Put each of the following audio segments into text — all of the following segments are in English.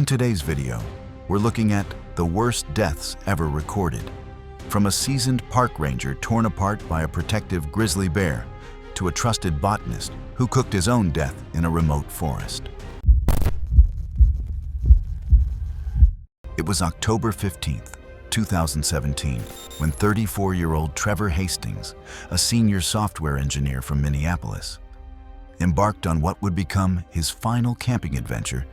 today's video, we're looking at the worst deaths ever recorded. From a seasoned park ranger torn apart by a protective grizzly bear to a trusted botanist who cooked his own death in a remote forest. It was October 15th, 2017, when 34-year-old Trevor Hastings, a senior software engineer from Minneapolis, embarked on what would become his final camping adventure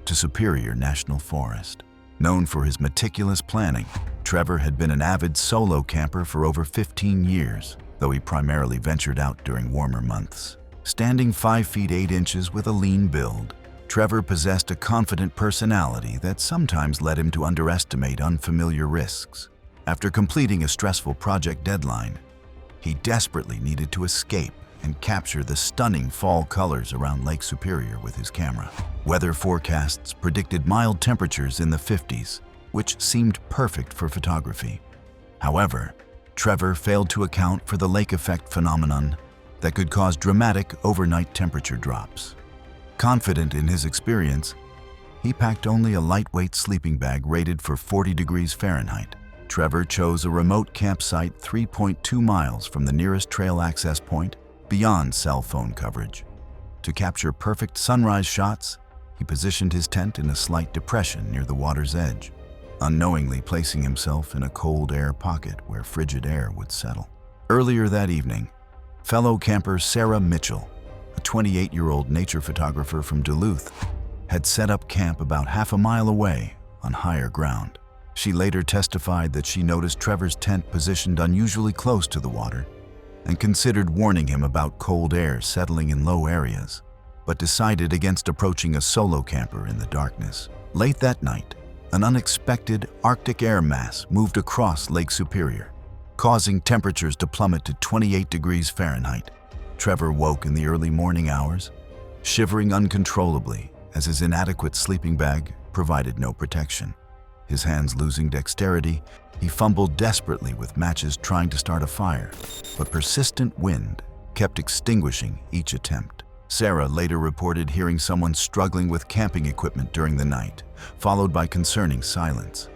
to Superior National Forest. Known for his meticulous planning, Trevor had been an avid solo camper for over 15 years, though he primarily ventured out during warmer months. Standing 5 feet 8 inches with a lean build, Trevor possessed a confident personality that sometimes led him to underestimate unfamiliar risks. After completing a stressful project deadline, he desperately needed to escape and capture the stunning fall colors around Lake Superior with his camera. Weather forecasts predicted mild temperatures in the 50s, which seemed perfect for photography. However, Trevor failed to account for the lake effect phenomenon that could cause dramatic overnight temperature drops. Confident in his experience, he packed only a lightweight sleeping bag rated for 40 degrees Fahrenheit. Trevor chose a remote campsite 3.2 miles from the nearest trail access point, beyond cell phone coverage. To capture perfect sunrise shots, he positioned his tent in a slight depression near the water's edge, unknowingly placing himself in a cold air pocket where frigid air would settle. Earlier that evening, fellow camper Sarah Mitchell, a 28-year-old nature photographer from Duluth, had set up camp about half a mile away on higher ground. She later testified that she noticed Trevor's tent positioned unusually close to the water and considered warning him about cold air settling in low areas, but decided against approaching a solo camper in the darkness. Late that night, an unexpected Arctic air mass moved across Lake Superior, causing temperatures to plummet to 28 degrees Fahrenheit. Trevor woke in the early morning hours, shivering uncontrollably as his inadequate sleeping bag provided no protection. His hands losing dexterity, he fumbled desperately with matches trying to start a fire, but persistent wind kept extinguishing each attempt. Sarah later reported hearing someone struggling with camping equipment during the night, followed by concerning silence.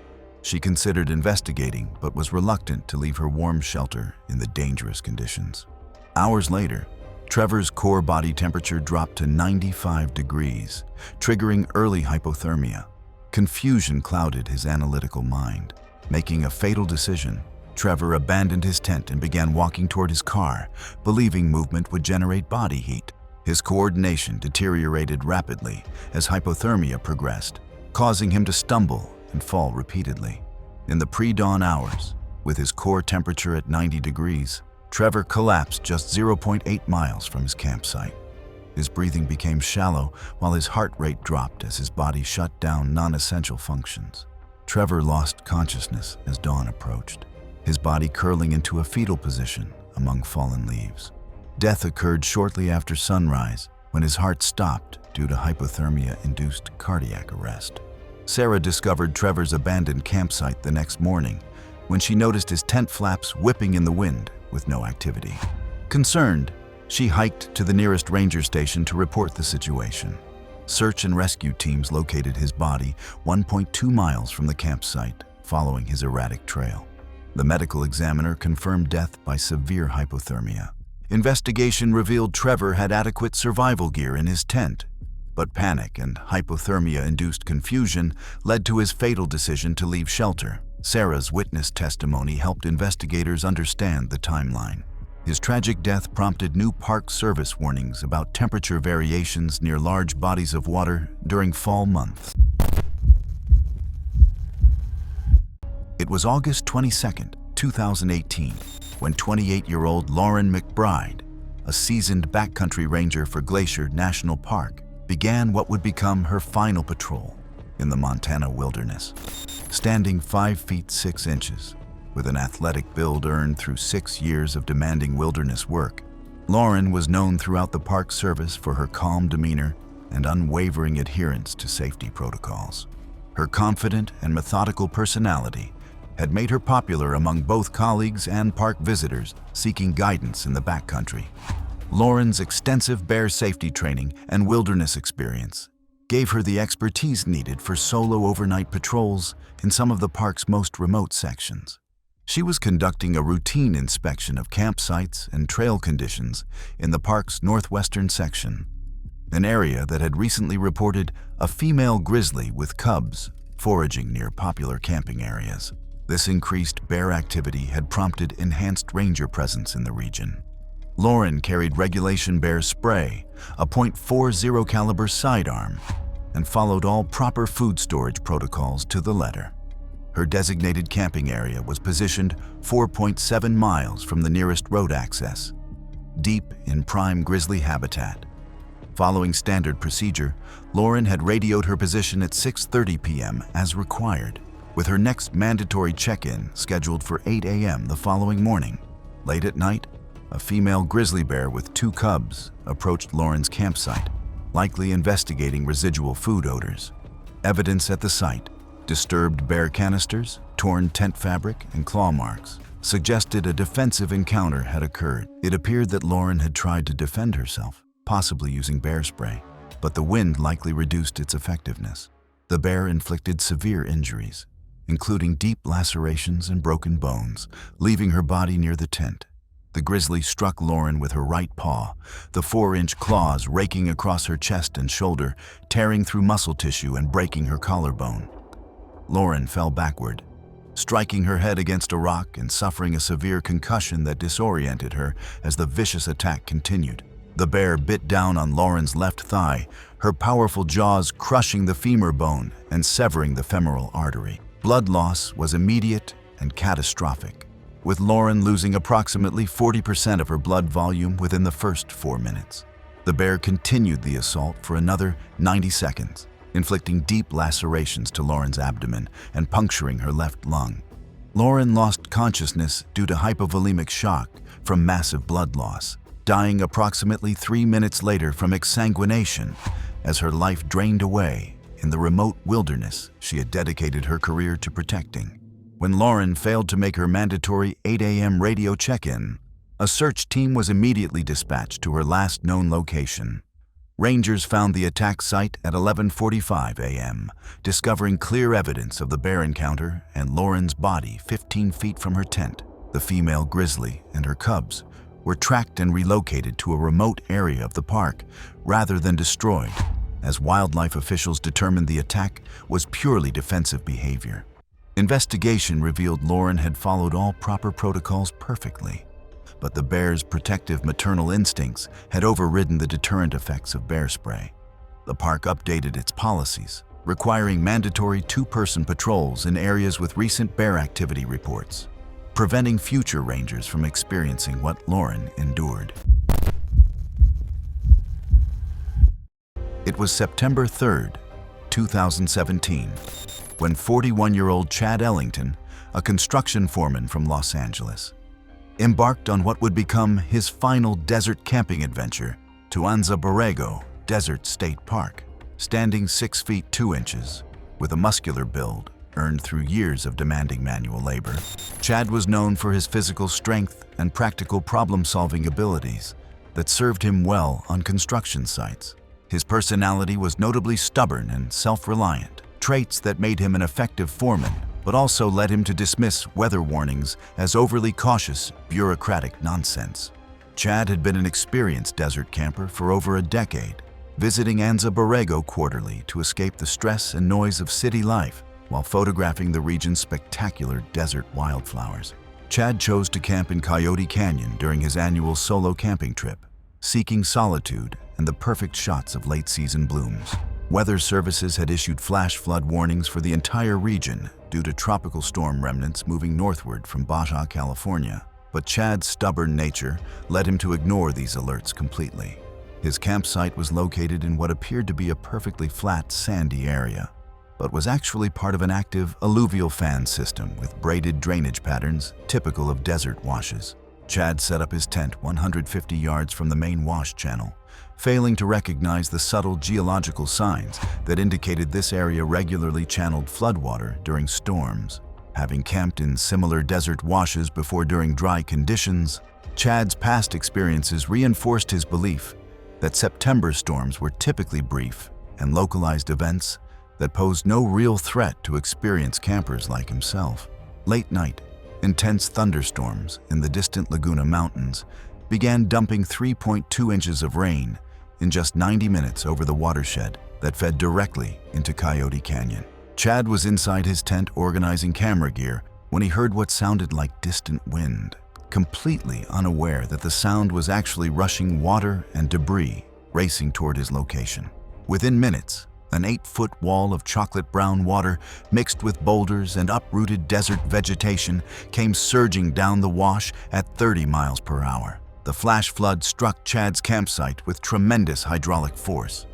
She considered investigating, but was reluctant to leave her warm shelter in the dangerous conditions. Hours later, Trevor's core body temperature dropped to 95 degrees, triggering early hypothermia. Confusion clouded his analytical mind. Making a fatal decision, Trevor abandoned his tent and began walking toward his car, believing movement would generate body heat. His coordination deteriorated rapidly as hypothermia progressed, causing him to stumble and fall repeatedly. In the pre-dawn hours, with his core temperature at 90 degrees, Trevor collapsed just 0.8 miles from his campsite. His breathing became shallow while his heart rate dropped as his body shut down non-essential functions. Trevor lost consciousness as dawn approached, his body curling into a fetal position among fallen leaves. Death occurred shortly after sunrise when his heart stopped due to hypothermia-induced cardiac arrest. Sarah discovered Trevor's abandoned campsite the next morning when she noticed his tent flaps whipping in the wind with no activity. Concerned, she hiked to the nearest ranger station to report the situation. Search and rescue teams located his body 1.2 miles from the campsite following his erratic trail. The medical examiner confirmed death by severe hypothermia. Investigation revealed Trevor had adequate survival gear in his tent, but panic and hypothermia-induced confusion led to his fatal decision to leave shelter. Sarah's witness testimony helped investigators understand the timeline. His tragic death prompted new Park Service warnings about temperature variations near large bodies of water during fall months. It was August 22, 2018, when 28-year-old Lauren McBride, a seasoned backcountry ranger for Glacier National Park, began what would become her final patrol in the Montana wilderness. Standing 5 feet 6 inches, with an athletic build earned through 6 years of demanding wilderness work, Lauren was known throughout the Park Service for her calm demeanor and unwavering adherence to safety protocols. Her confident and methodical personality had made her popular among both colleagues and park visitors seeking guidance in the backcountry. Lauren's extensive bear safety training and wilderness experience gave her the expertise needed for solo overnight patrols in some of the park's most remote sections. She was conducting a routine inspection of campsites and trail conditions in the park's northwestern section, an area that had recently reported a female grizzly with cubs foraging near popular camping areas. This increased bear activity had prompted enhanced ranger presence in the region. Lauren carried regulation bear spray, a .40 caliber sidearm, and followed all proper food storage protocols to the letter. Her designated camping area was positioned 4.7 miles from the nearest road access, deep in prime grizzly habitat. Following standard procedure, Lauren had radioed her position at 6:30 p.m. as required, with her next mandatory check-in scheduled for 8 a.m. the following morning. Late at night, a female grizzly bear with 2 cubs approached Lauren's campsite, likely investigating residual food odors. Evidence at the site, disturbed bear canisters, torn tent fabric, and claw marks, suggested a defensive encounter had occurred. It appeared that Lauren had tried to defend herself, possibly using bear spray, but the wind likely reduced its effectiveness. The bear inflicted severe injuries, including deep lacerations and broken bones, leaving her body near the tent. The grizzly struck Lauren with her right paw, the 4-inch claws raking across her chest and shoulder, tearing through muscle tissue and breaking her collarbone. Lauren fell backward, striking her head against a rock and suffering a severe concussion that disoriented her as the vicious attack continued. The bear bit down on Lauren's left thigh, her powerful jaws crushing the femur bone and severing the femoral artery. Blood loss was immediate and catastrophic, with Lauren losing approximately 40% of her blood volume within the first 4 minutes. The bear continued the assault for another 90 seconds, inflicting deep lacerations to Lauren's abdomen and puncturing her left lung. Lauren lost consciousness due to hypovolemic shock from massive blood loss, dying approximately 3 minutes later from exsanguination as her life drained away in the remote wilderness she had dedicated her career to protecting. When Lauren failed to make her mandatory 8 a.m. radio check-in, a search team was immediately dispatched to her last known location. Rangers found the attack site at 11:45 a.m., discovering clear evidence of the bear encounter and Lauren's body 15 feet from her tent. The female grizzly and her cubs were tracked and relocated to a remote area of the park rather than destroyed, as wildlife officials determined the attack was purely defensive behavior. Investigation revealed Lauren had followed all proper protocols perfectly, but the bear's protective maternal instincts had overridden the deterrent effects of bear spray. The park updated its policies, requiring mandatory 2-person patrols in areas with recent bear activity reports, preventing future rangers from experiencing what Lauren endured. It was September 3rd, 2017, when 41-year-old Chad Ellington, a construction foreman from Los Angeles, embarked on what would become his final desert camping adventure to Anza Borrego Desert State Park. Standing 6 feet 2 inches, with a muscular build earned through years of demanding manual labor, Chad was known for his physical strength and practical problem-solving abilities that served him well on construction sites. His personality was notably stubborn and self-reliant, traits that made him an effective foreman, but also led him to dismiss weather warnings as overly cautious, bureaucratic nonsense. Chad had been an experienced desert camper for over a decade, visiting Anza Borrego quarterly to escape the stress and noise of city life while photographing the region's spectacular desert wildflowers. Chad chose to camp in Coyote Canyon during his annual solo camping trip, seeking solitude and the perfect shots of late-season blooms. Weather services had issued flash flood warnings for the entire region due to tropical storm remnants moving northward from Baja California, but Chad's stubborn nature led him to ignore these alerts completely. His campsite was located in what appeared to be a perfectly flat, sandy area, but was actually part of an active alluvial fan system with braided drainage patterns typical of desert washes. Chad set up his tent 150 yards from the main wash channel, failing to recognize the subtle geological signs that indicated this area regularly channeled floodwater during storms. Having camped in similar desert washes before during dry conditions, Chad's past experiences reinforced his belief that September storms were typically brief and localized events that posed no real threat to experienced campers like himself. Late night, intense thunderstorms in the distant Laguna Mountains began dumping 3.2 inches of rain in just 90 minutes over the watershed that fed directly into Coyote Canyon. Chad was inside his tent organizing camera gear when he heard what sounded like distant wind, completely unaware that the sound was actually rushing water and debris racing toward his location. Within minutes, an 8-foot wall of chocolate brown water mixed with boulders and uprooted desert vegetation came surging down the wash at 30 miles per hour. The flash flood struck Chad's campsite with tremendous hydraulic force,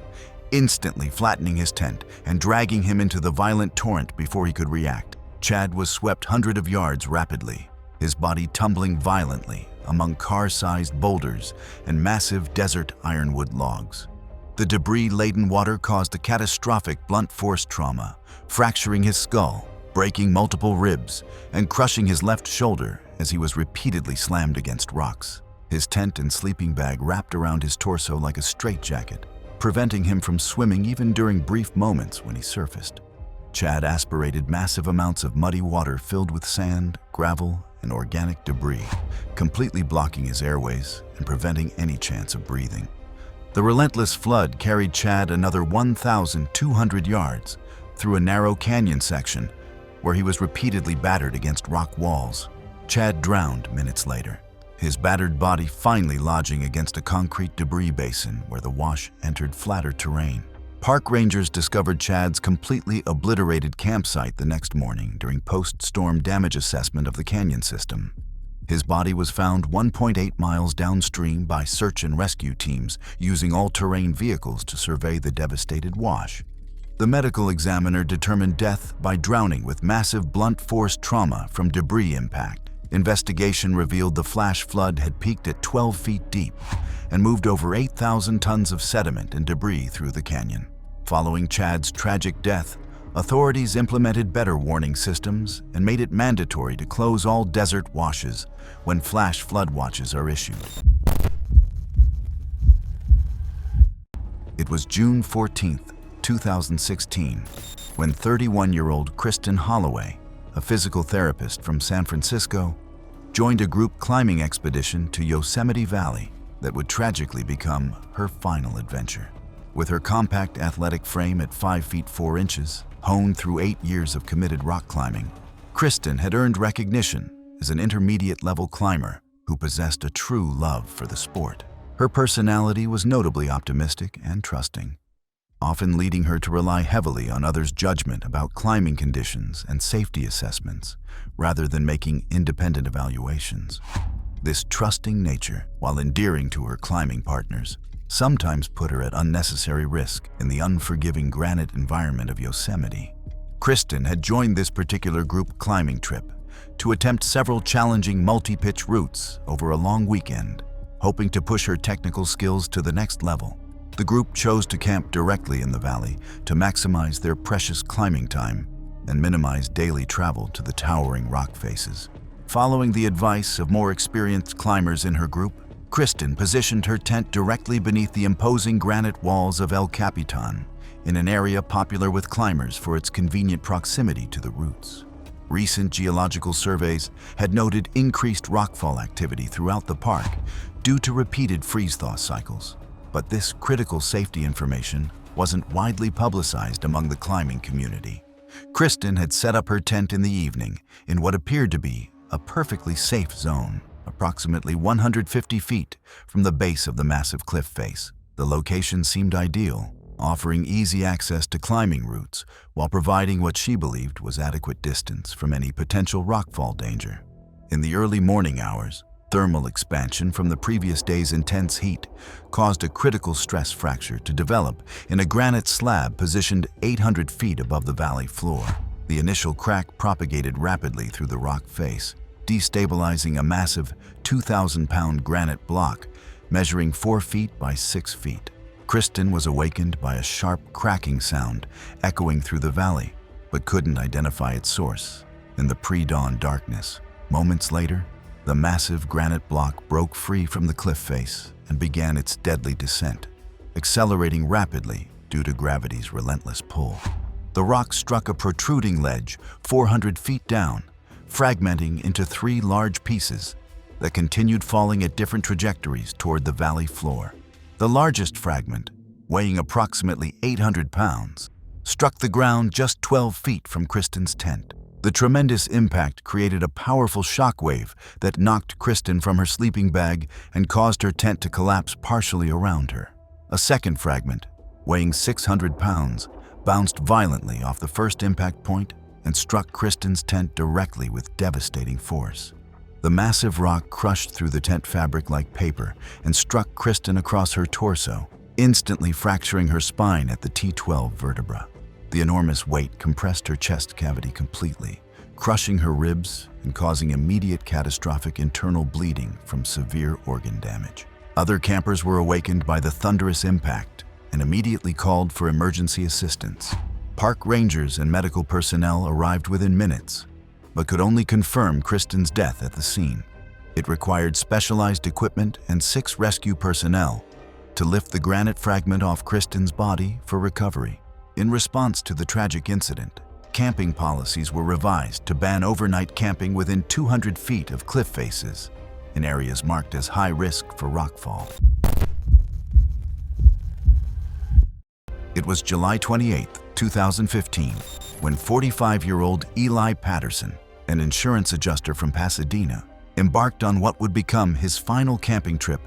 instantly flattening his tent and dragging him into the violent torrent before he could react. Chad was swept hundreds of yards rapidly, his body tumbling violently among car-sized boulders and massive desert ironwood logs. The debris-laden water caused a catastrophic blunt force trauma, fracturing his skull, breaking multiple ribs, and crushing his left shoulder as he was repeatedly slammed against rocks. His tent and sleeping bag wrapped around his torso like a straitjacket, preventing him from swimming even during brief moments when he surfaced. Chad aspirated massive amounts of muddy water filled with sand, gravel, and organic debris, completely blocking his airways and preventing any chance of breathing. The relentless flood carried Chad another 1,200 yards through a narrow canyon section where he was repeatedly battered against rock walls. Chad drowned minutes later, his battered body finally lodging against a concrete debris basin where the wash entered flatter terrain. Park rangers discovered Chad's completely obliterated campsite the next morning during post-storm damage assessment of the canyon system. His body was found 1.8 miles downstream by search and rescue teams using all-terrain vehicles to survey the devastated wash. The medical examiner determined death by drowning with massive blunt force trauma from debris impact. Investigation revealed the flash flood had peaked at 12 feet deep and moved over 8,000 tons of sediment and debris through the canyon. Following Chad's tragic death, authorities implemented better warning systems and made it mandatory to close all desert washes when flash flood watches are issued. It was June 14, 2016, when 31-year-old Kristen Holloway, a physical therapist from San Francisco, joined a group climbing expedition to Yosemite Valley that would tragically become her final adventure. With her compact athletic frame at 5 feet 4 inches, honed through 8 years of committed rock climbing, Kristen had earned recognition as an intermediate-level climber who possessed a true love for the sport. Her personality was notably optimistic and trusting, often leading her to rely heavily on others' judgment about climbing conditions and safety assessments, rather than making independent evaluations. This trusting nature, while endearing to her climbing partners, sometimes put her at unnecessary risk in the unforgiving granite environment of Yosemite. Kristen had joined this particular group climbing trip to attempt several challenging multi-pitch routes over a long weekend, hoping to push her technical skills to the next level. The group chose to camp directly in the valley to maximize their precious climbing time and minimize daily travel to the towering rock faces. Following the advice of more experienced climbers in her group, Kristen positioned her tent directly beneath the imposing granite walls of El Capitan, in an area popular with climbers for its convenient proximity to the routes. Recent geological surveys had noted increased rockfall activity throughout the park due to repeated freeze-thaw cycles, but this critical safety information wasn't widely publicized among the climbing community. Kristen had set up her tent in the evening in what appeared to be a perfectly safe zone, approximately 150 feet from the base of the massive cliff face. The location seemed ideal, offering easy access to climbing routes while providing what she believed was adequate distance from any potential rockfall danger. In the early morning hours, thermal expansion from the previous day's intense heat caused a critical stress fracture to develop in a granite slab positioned 800 feet above the valley floor. The initial crack propagated rapidly through the rock face, destabilizing a massive 2,000-pound granite block measuring 4 feet by 6 feet. Kristen was awakened by a sharp cracking sound echoing through the valley, but couldn't identify its source. In the pre-dawn darkness, moments later, the massive granite block broke free from the cliff face and began its deadly descent, accelerating rapidly due to gravity's relentless pull. The rock struck a protruding ledge 400 feet down, fragmenting into 3 large pieces that continued falling at different trajectories toward the valley floor. The largest fragment, weighing approximately 800 pounds, struck the ground just 12 feet from Kristen's tent. The tremendous impact created a powerful shockwave that knocked Kristen from her sleeping bag and caused her tent to collapse partially around her. A second fragment, weighing 600 pounds, bounced violently off the first impact point and struck Kristen's tent directly with devastating force. The massive rock crushed through the tent fabric like paper and struck Kristen across her torso, instantly fracturing her spine at the T12 vertebra. The enormous weight compressed her chest cavity completely, crushing her ribs and causing immediate catastrophic internal bleeding from severe organ damage. Other campers were awakened by the thunderous impact and immediately called for emergency assistance. Park rangers and medical personnel arrived within minutes, but could only confirm Kristen's death at the scene. It required specialized equipment and 6 rescue personnel to lift the granite fragment off Kristen's body for recovery. In response to the tragic incident, camping policies were revised to ban overnight camping within 200 feet of cliff faces in areas marked as high risk for rockfall. It was July 28, 2015, when 45-year-old Eli Patterson, an insurance adjuster from Pasadena, embarked on what would become his final camping trip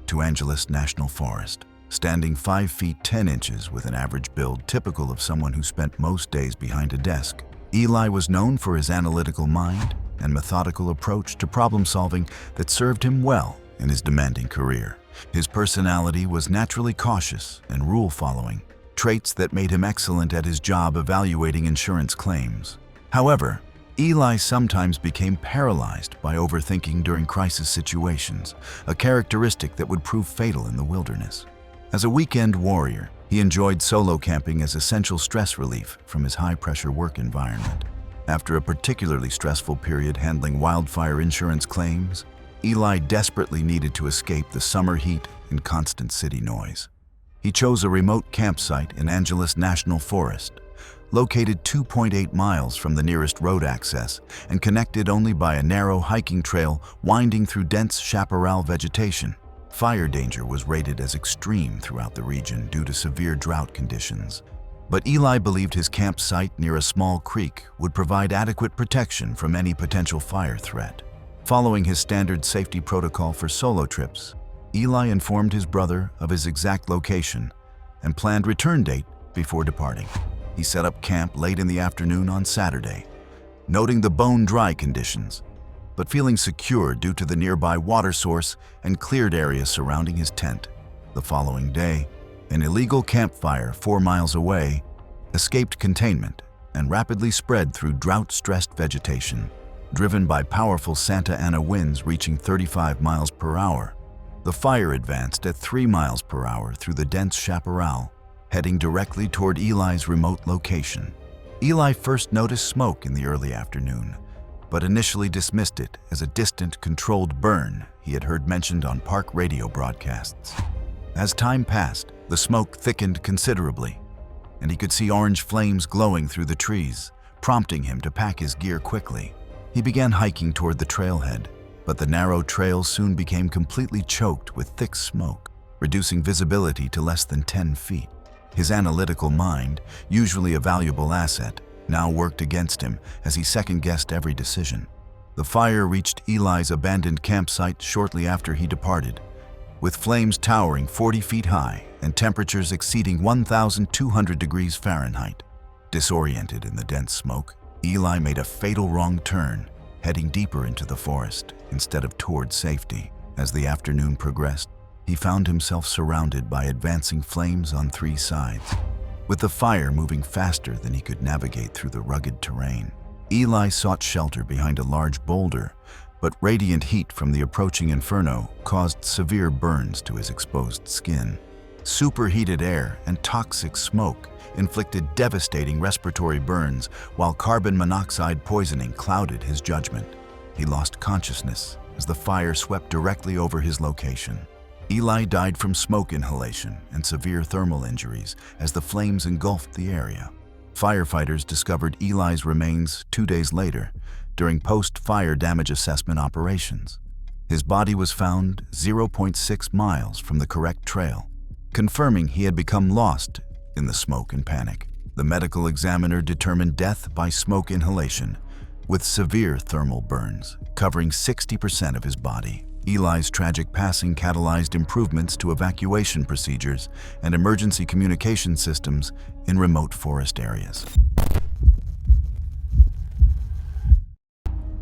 to Angeles National Forest. Standing 5 feet 10 inches with an average build typical of someone who spent most days behind a desk, Eli was known for his analytical mind and methodical approach to problem solving that served him well in his demanding career. His personality was naturally cautious and rule-following, traits that made him excellent at his job evaluating insurance claims. However, Eli sometimes became paralyzed by overthinking during crisis situations, a characteristic that would prove fatal in the wilderness. As a weekend warrior, he enjoyed solo camping as essential stress relief from his high-pressure work environment. After a particularly stressful period handling wildfire insurance claims, Eli desperately needed to escape the summer heat and constant city noise. He chose a remote campsite in Angeles National Forest, located 2.8 miles from the nearest road access and connected only by a narrow hiking trail winding through dense chaparral vegetation. Fire danger was rated as extreme throughout the region due to severe drought conditions. But Eli believed his campsite near a small creek would provide adequate protection from any potential fire threat. Following his standard safety protocol for solo trips, Eli informed his brother of his exact location and planned return date before departing. He set up camp late in the afternoon on Saturday, noting the bone-dry conditions, but feeling secure due to the nearby water source and cleared area surrounding his tent. The following day, an illegal campfire 4 miles away escaped containment and rapidly spread through drought-stressed vegetation. Driven by powerful Santa Ana winds reaching 35 miles per hour, the fire advanced at 3 miles per hour through the dense chaparral, heading directly toward Eli's remote location. Eli first noticed smoke in the early afternoon, but initially dismissed it as a distant, controlled burn he had heard mentioned on park radio broadcasts. As time passed, the smoke thickened considerably, and he could see orange flames glowing through the trees, prompting him to pack his gear quickly. He began hiking toward the trailhead, but the narrow trail soon became completely choked with thick smoke, reducing visibility to less than 10 feet. His analytical mind, usually a valuable asset, now worked against him as he second-guessed every decision. The fire reached Eli's abandoned campsite shortly after he departed, with flames towering 40 feet high and temperatures exceeding 1,200 degrees Fahrenheit. Disoriented in the dense smoke, Eli made a fatal wrong turn, heading deeper into the forest instead of toward safety. As the afternoon progressed, he found himself surrounded by advancing flames on 3 sides. With the fire moving faster than he could navigate through the rugged terrain, Eli sought shelter behind a large boulder, but radiant heat from the approaching inferno caused severe burns to his exposed skin. Superheated air and toxic smoke inflicted devastating respiratory burns, while carbon monoxide poisoning clouded his judgment. He lost consciousness as the fire swept directly over his location. Eli died from smoke inhalation and severe thermal injuries as the flames engulfed the area. Firefighters discovered Eli's remains 2 days later during post-fire damage assessment operations. His body was found 0.6 miles from the correct trail, confirming he had become lost in the smoke and panic. The medical examiner determined death by smoke inhalation, with severe thermal burns covering 60% of his body. Eli's tragic passing catalyzed improvements to evacuation procedures and emergency communication systems in remote forest areas.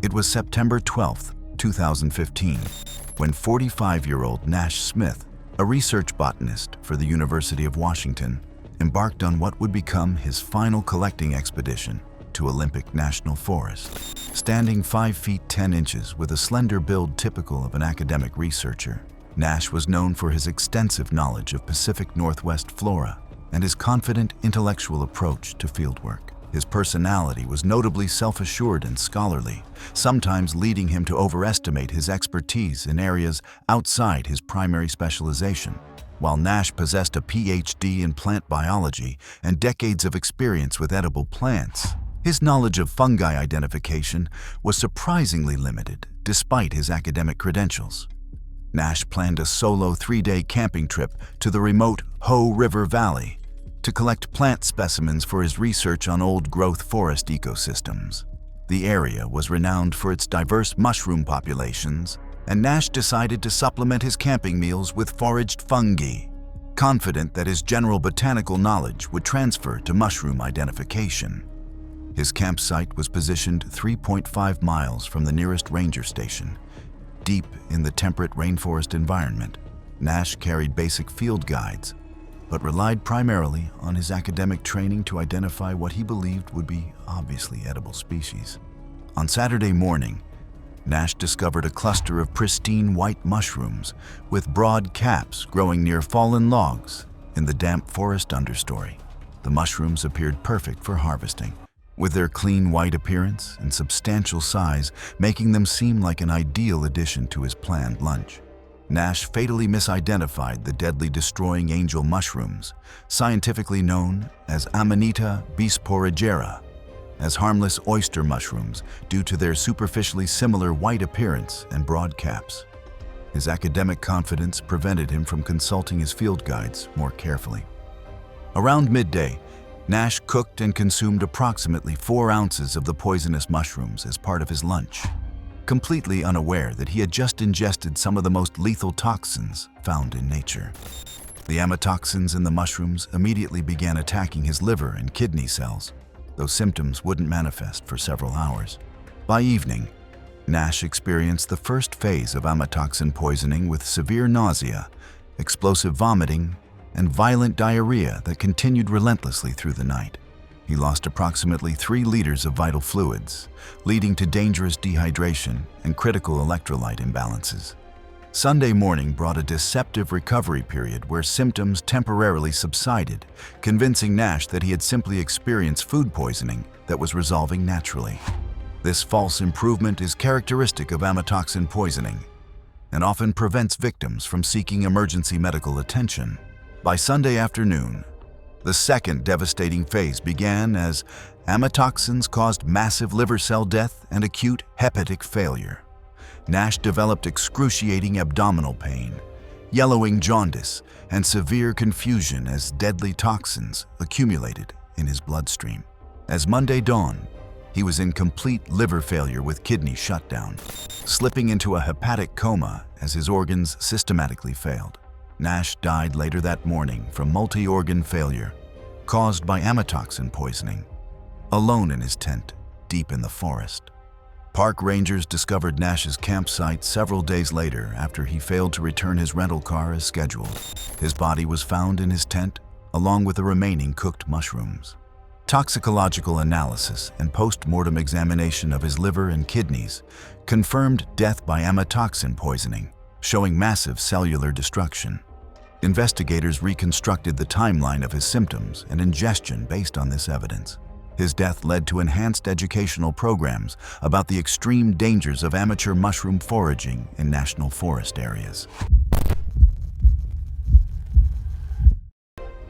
It was September 12, 2015, when 45-year-old Nash Smith, a research botanist for the University of Washington, embarked on what would become his final collecting expedition to Olympic National Forest. Standing 5 feet 10 inches with a slender build typical of an academic researcher, Nash was known for his extensive knowledge of Pacific Northwest flora and his confident intellectual approach to fieldwork. His personality was notably self-assured and scholarly, sometimes leading him to overestimate his expertise in areas outside his primary specialization. While Nash possessed a PhD in plant biology and decades of experience with edible plants, his knowledge of fungi identification was surprisingly limited despite his academic credentials. Nash planned a solo 3-day camping trip to the remote Hoh River Valley to collect plant specimens for his research on old-growth forest ecosystems. The area was renowned for its diverse mushroom populations, and Nash decided to supplement his camping meals with foraged fungi, confident that his general botanical knowledge would transfer to mushroom identification. His campsite was positioned 3.5 miles from the nearest ranger station, deep in the temperate rainforest environment. Nash carried basic field guides, but relied primarily on his academic training to identify what he believed would be obviously edible species. On Saturday morning, Nash discovered a cluster of pristine white mushrooms with broad caps growing near fallen logs in the damp forest understory. The mushrooms appeared perfect for harvesting, with their clean white appearance and substantial size making them seem like an ideal addition to his planned lunch. Nash fatally misidentified the deadly destroying angel mushrooms, scientifically known as Amanita bisporigera, as harmless oyster mushrooms due to their superficially similar white appearance and broad caps. His academic confidence prevented him from consulting his field guides more carefully. Around midday, Nash cooked and consumed approximately 4 ounces of the poisonous mushrooms as part of his lunch, completely unaware that he had just ingested some of the most lethal toxins found in nature. The amatoxins in the mushrooms immediately began attacking his liver and kidney cells, though symptoms wouldn't manifest for several hours. By evening, Nash experienced the first phase of amatoxin poisoning with severe nausea, explosive vomiting, and violent diarrhea that continued relentlessly through the night. He lost approximately 3 liters of vital fluids, leading to dangerous dehydration and critical electrolyte imbalances. Sunday morning brought a deceptive recovery period where symptoms temporarily subsided, convincing Nash that he had simply experienced food poisoning that was resolving naturally. This false improvement is characteristic of amatoxin poisoning and often prevents victims from seeking emergency medical attention. By Sunday afternoon, the second devastating phase began as amatoxins caused massive liver cell death and acute hepatic failure. Nash developed excruciating abdominal pain, yellowing jaundice, and severe confusion as deadly toxins accumulated in his bloodstream. As Monday dawned, he was in complete liver failure with kidney shutdown, slipping into a hepatic coma as his organs systematically failed. Nash died later that morning from multi-organ failure caused by amatoxin poisoning, alone in his tent deep in the forest. Park rangers discovered Nash's campsite several days later after he failed to return his rental car as scheduled. His body was found in his tent, along with the remaining cooked mushrooms. Toxicological analysis and post-mortem examination of his liver and kidneys confirmed death by amatoxin poisoning, showing massive cellular destruction. Investigators reconstructed the timeline of his symptoms and ingestion based on this evidence. His death led to enhanced educational programs about the extreme dangers of amateur mushroom foraging in national forest areas.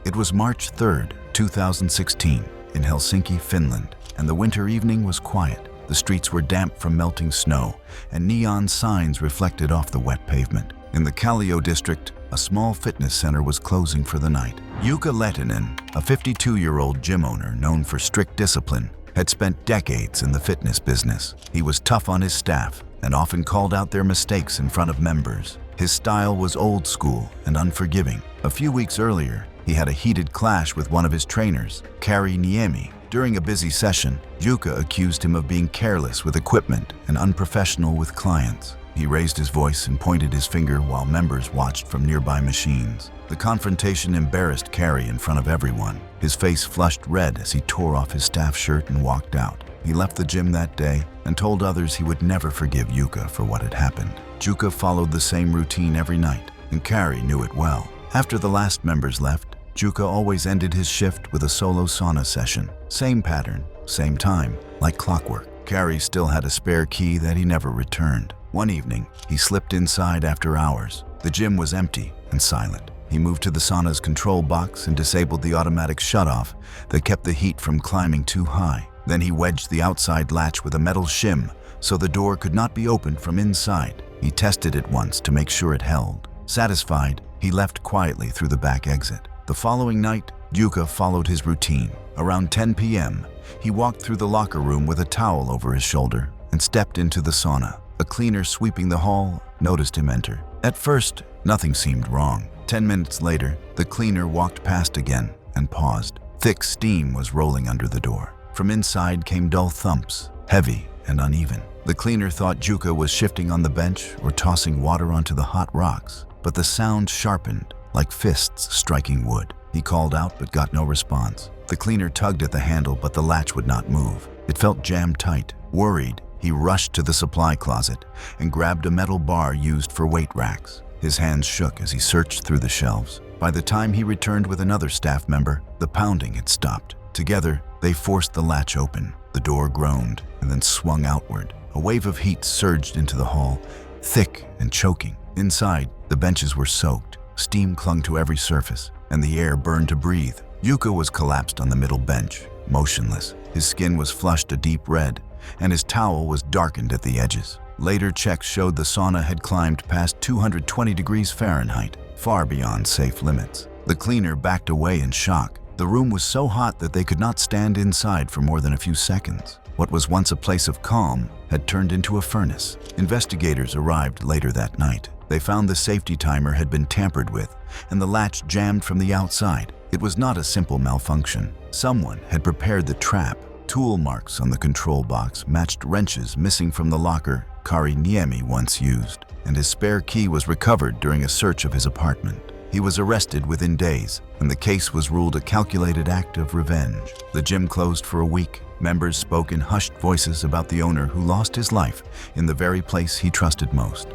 It was March 3rd, 2016, in Helsinki, Finland, and the winter evening was quiet. The streets were damp from melting snow, and neon signs reflected off the wet pavement. In the Kallio district, a small fitness center was closing for the night. Jukka Lehtinen, a 52-year-old gym owner known for strict discipline, had spent decades in the fitness business. He was tough on his staff and often called out their mistakes in front of members. His style was old school and unforgiving. A few weeks earlier, he had a heated clash with one of his trainers, Kari Niemi. During a busy session, Jukka accused him of being careless with equipment and unprofessional with clients. He raised his voice and pointed his finger while members watched from nearby machines. The confrontation embarrassed Kari in front of everyone. His face flushed red as he tore off his staff shirt and walked out. He left the gym that day and told others he would never forgive Jukka for what had happened. Jukka followed the same routine every night, and Kari knew it well. After the last members left, Jukka always ended his shift with a solo sauna session. Same pattern, same time, like clockwork. Kari still had a spare key that he never returned. One evening, he slipped inside after hours. The gym was empty and silent. He moved to the sauna's control box and disabled the automatic shutoff that kept the heat from climbing too high. Then he wedged the outside latch with a metal shim so the door could not be opened from inside. He tested it once to make sure it held. Satisfied, he left quietly through the back exit. The following night, Jukka followed his routine. Around 10 p.m., he walked through the locker room with a towel over his shoulder and stepped into the sauna. A cleaner sweeping the hall noticed him enter. At first, nothing seemed wrong. 10 minutes later, the cleaner walked past again and paused. Thick steam was rolling under the door. From inside came dull thumps, heavy and uneven. The cleaner thought Jukka was shifting on the bench or tossing water onto the hot rocks, but the sound sharpened, like fists striking wood. He called out but got no response. The cleaner tugged at the handle, but the latch would not move. It felt jammed tight. Worried, he rushed to the supply closet and grabbed a metal bar used for weight racks. His hands shook as he searched through the shelves. By the time he returned with another staff member, the pounding had stopped. Together, they forced the latch open. The door groaned and then swung outward. A wave of heat surged into the hall, thick and choking. Inside, the benches were soaked. Steam clung to every surface, and the air burned to breathe. Jukka was collapsed on the middle bench, motionless. His skin was flushed a deep red, and his towel was darkened at the edges. Later checks showed the sauna had climbed past 220 degrees Fahrenheit, far beyond safe limits. The cleaner backed away in shock. The room was so hot that they could not stand inside for more than a few seconds. What was once a place of calm had turned into a furnace. Investigators arrived later that night. They found the safety timer had been tampered with, and the latch jammed from the outside. It was not a simple malfunction. Someone had prepared the trap. Tool marks on the control box matched wrenches missing from the locker Kari Niemi once used, and his spare key was recovered during a search of his apartment. He was arrested within days, and the case was ruled a calculated act of revenge. The gym closed for a week. Members spoke in hushed voices about the owner who lost his life in the very place he trusted most.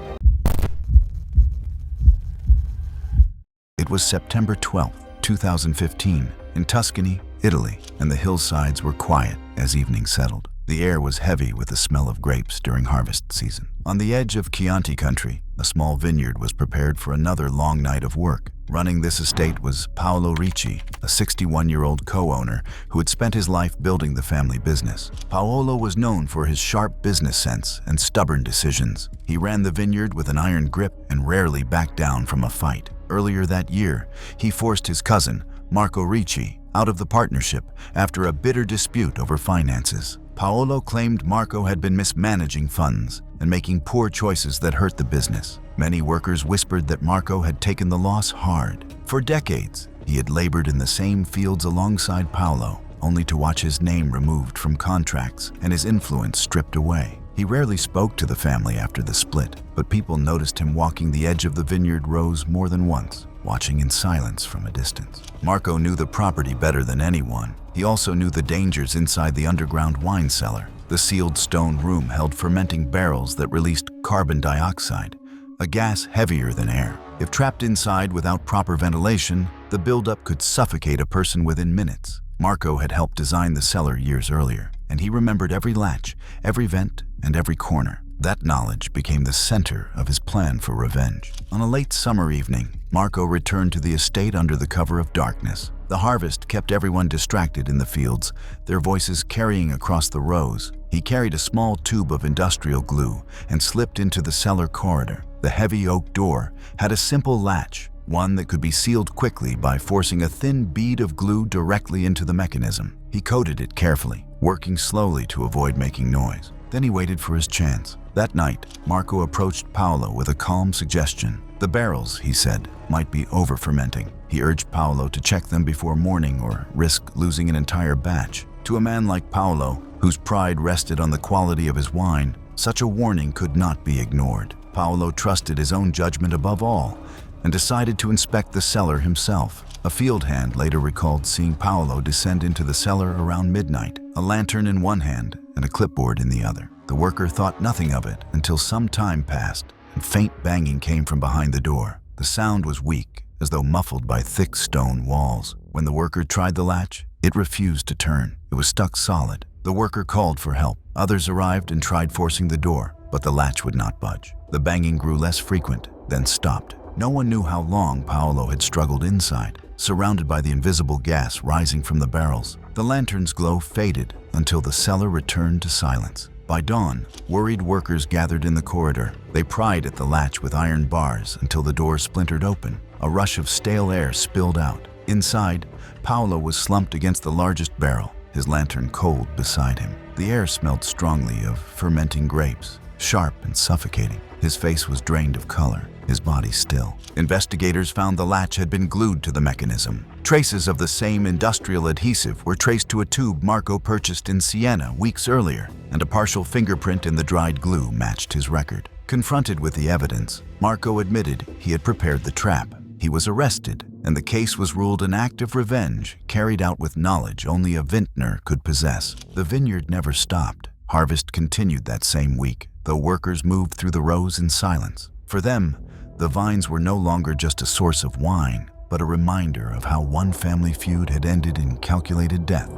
It was September 12, 2015, in Tuscany, Italy, and the hillsides were quiet as evening settled. The air was heavy with the smell of grapes during harvest season. On the edge of Chianti country, a small vineyard was prepared for another long night of work. Running this estate was Paolo Ricci, a 61-year-old co-owner who had spent his life building the family business. Paolo was known for his sharp business sense and stubborn decisions. He ran the vineyard with an iron grip and rarely backed down from a fight. Earlier that year, he forced his cousin, Marco Ricci, out of the partnership after a bitter dispute over finances. Paolo claimed Marco had been mismanaging funds and making poor choices that hurt the business. Many workers whispered that Marco had taken the loss hard. For decades, he had labored in the same fields alongside Paolo, only to watch his name removed from contracts and his influence stripped away. He rarely spoke to the family after the split, but people noticed him walking the edge of the vineyard rows more than once, watching in silence from a distance. Marco knew the property better than anyone. He also knew the dangers inside the underground wine cellar. The sealed stone room held fermenting barrels that released carbon dioxide, a gas heavier than air. If trapped inside without proper ventilation, the buildup could suffocate a person within minutes. Marco had helped design the cellar years earlier, and he remembered every latch, every vent, and every corner. That knowledge became the center of his plan for revenge. On a late summer evening, Marco returned to the estate under the cover of darkness. The The harvest kept everyone distracted in the fields, their voices carrying across the rows. He carried a small tube of industrial glue and slipped into the cellar corridor. The heavy oak door had a simple latch, one that could be sealed quickly by forcing a thin bead of glue directly into the mechanism. He coated it carefully, working slowly to avoid making noise. Then he waited for his chance. That night, Marco approached Paolo with a calm suggestion. The barrels, he said, might be over-fermenting. He urged Paolo to check them before morning or risk losing an entire batch. To a man like Paolo, whose pride rested on the quality of his wine, such a warning could not be ignored. Paolo trusted his own judgment above all and decided to inspect the cellar himself. A field hand later recalled seeing Paolo descend into the cellar around midnight, a lantern in one hand and a clipboard in the other. The worker thought nothing of it until some time passed and faint banging came from behind the door. The sound was weak, as though muffled by thick stone walls. When the worker tried the latch, it refused to turn. It was stuck solid. The worker called for help. Others arrived and tried forcing the door, but the latch would not budge. The banging grew less frequent, then stopped. No one knew how long Paolo had struggled inside, surrounded by the invisible gas rising from the barrels. The lantern's glow faded until the cellar returned to silence. By dawn, worried workers gathered in the corridor. They pried at the latch with iron bars until the door splintered open. A rush of stale air spilled out. Inside, Paolo was slumped against the largest barrel, his lantern cold beside him. The air smelled strongly of fermenting grapes, sharp and suffocating. His face was drained of color, his body still. Investigators found the latch had been glued to the mechanism. Traces of the same industrial adhesive were traced to a tube Marco purchased in Siena weeks earlier, and a partial fingerprint in the dried glue matched his record. Confronted with the evidence, Marco admitted he had prepared the trap. He was arrested, and the case was ruled an act of revenge carried out with knowledge only a vintner could possess. The vineyard never stopped. Harvest continued that same week, though workers moved through the rows in silence. For them, the vines were no longer just a source of wine, but a reminder of how one family feud had ended in calculated death.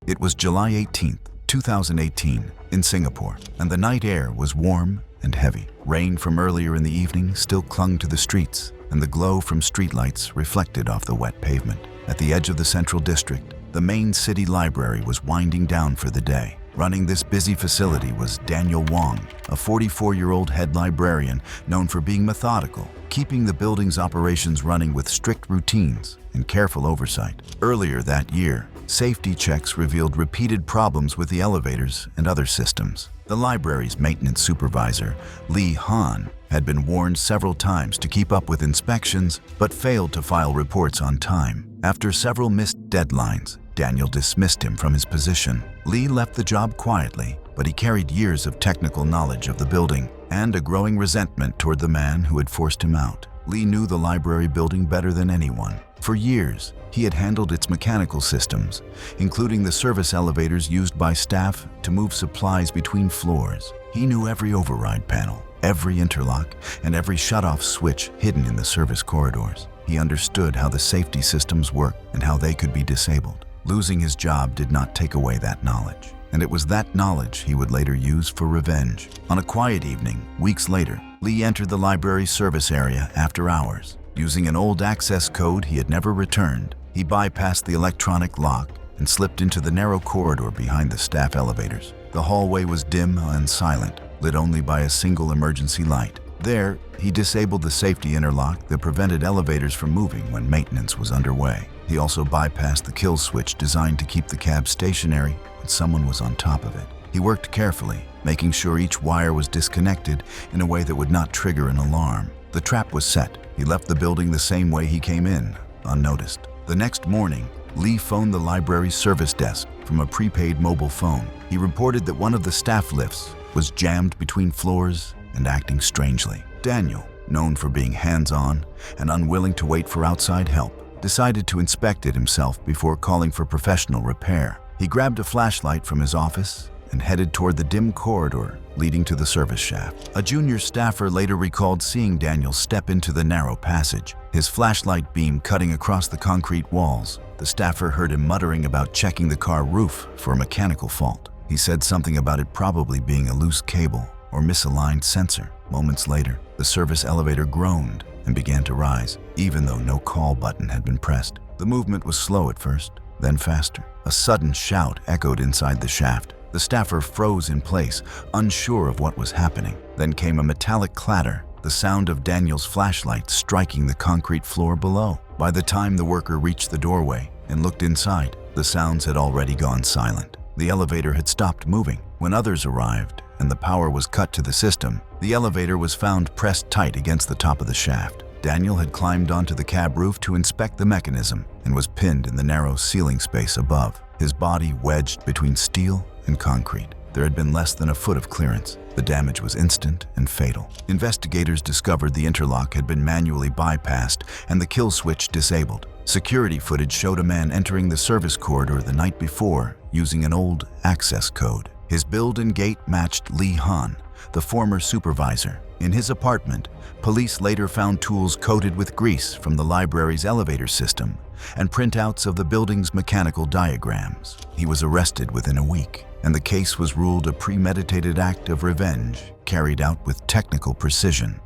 It was July 18th, 2018, in Singapore, and the night air was warm and heavy. Rain from earlier in the evening still clung to the streets, and the glow from streetlights reflected off the wet pavement. At the edge of the central district, the main city library was winding down for the day. Running this busy facility was Daniel Wong, a 44-year-old head librarian known for being methodical, keeping the building's operations running with strict routines and careful oversight. Earlier that year, safety checks revealed repeated problems with the elevators and other systems. The library's maintenance supervisor, Lee Han, had been warned several times to keep up with inspections, but failed to file reports on time. After several missed deadlines, Daniel dismissed him from his position. Lee left the job quietly, but he carried years of technical knowledge of the building and a growing resentment toward the man who had forced him out. Lee knew the library building better than anyone. For years, he had handled its mechanical systems, including the service elevators used by staff to move supplies between floors. He knew every override panel, every interlock, and every shutoff switch hidden in the service corridors. He understood how the safety systems worked and how they could be disabled. Losing his job did not take away that knowledge, and it was that knowledge he would later use for revenge. On a quiet evening, weeks later, Lee entered the library's service area after hours. Using an old access code he had never returned, he bypassed the electronic lock and slipped into the narrow corridor behind the staff elevators. The hallway was dim and silent, lit only by a single emergency light. There, he disabled the safety interlock that prevented elevators from moving when maintenance was underway. He also bypassed the kill switch designed to keep the cab stationary when someone was on top of it. He worked carefully, making sure each wire was disconnected in a way that would not trigger an alarm. The trap was set. He left the building the same way he came in, unnoticed. The next morning, Lee phoned the library's service desk from a prepaid mobile phone. He reported that one of the staff lifts was jammed between floors and acting strangely. Daniel, known for being hands-on and unwilling to wait for outside help, decided to inspect it himself before calling for professional repair. He grabbed a flashlight from his office and headed toward the dim corridor leading to the service shaft. A junior staffer later recalled seeing Daniel step into the narrow passage, his flashlight beam cutting across the concrete walls. The staffer heard him muttering about checking the car roof for a mechanical fault. He said something about it probably being a loose cable or misaligned sensor. Moments later, the service elevator groaned and began to rise, even though no call button had been pressed. The movement was slow at first, then faster. A sudden shout echoed inside the shaft. The staffer froze in place, unsure of what was happening. Then came a metallic clatter, the sound of Daniel's flashlight striking the concrete floor below. By the time the worker reached the doorway and looked inside, the sounds had already gone silent. The elevator had stopped moving. When others arrived and the power was cut to the system, the elevator was found pressed tight against the top of the shaft. Daniel had climbed onto the cab roof to inspect the mechanism and was pinned in the narrow ceiling space above, his body wedged between steel and concrete. There had been less than a foot of clearance. The damage was instant and fatal. Investigators discovered the interlock had been manually bypassed and the kill switch disabled. Security footage showed a man entering the service corridor the night before using an old access code. His build and gait matched Lee Han, the former supervisor. In his apartment, police later found tools coated with grease from the library's elevator system and printouts of the building's mechanical diagrams. He was arrested within a week, and the case was ruled a premeditated act of revenge carried out with technical precision.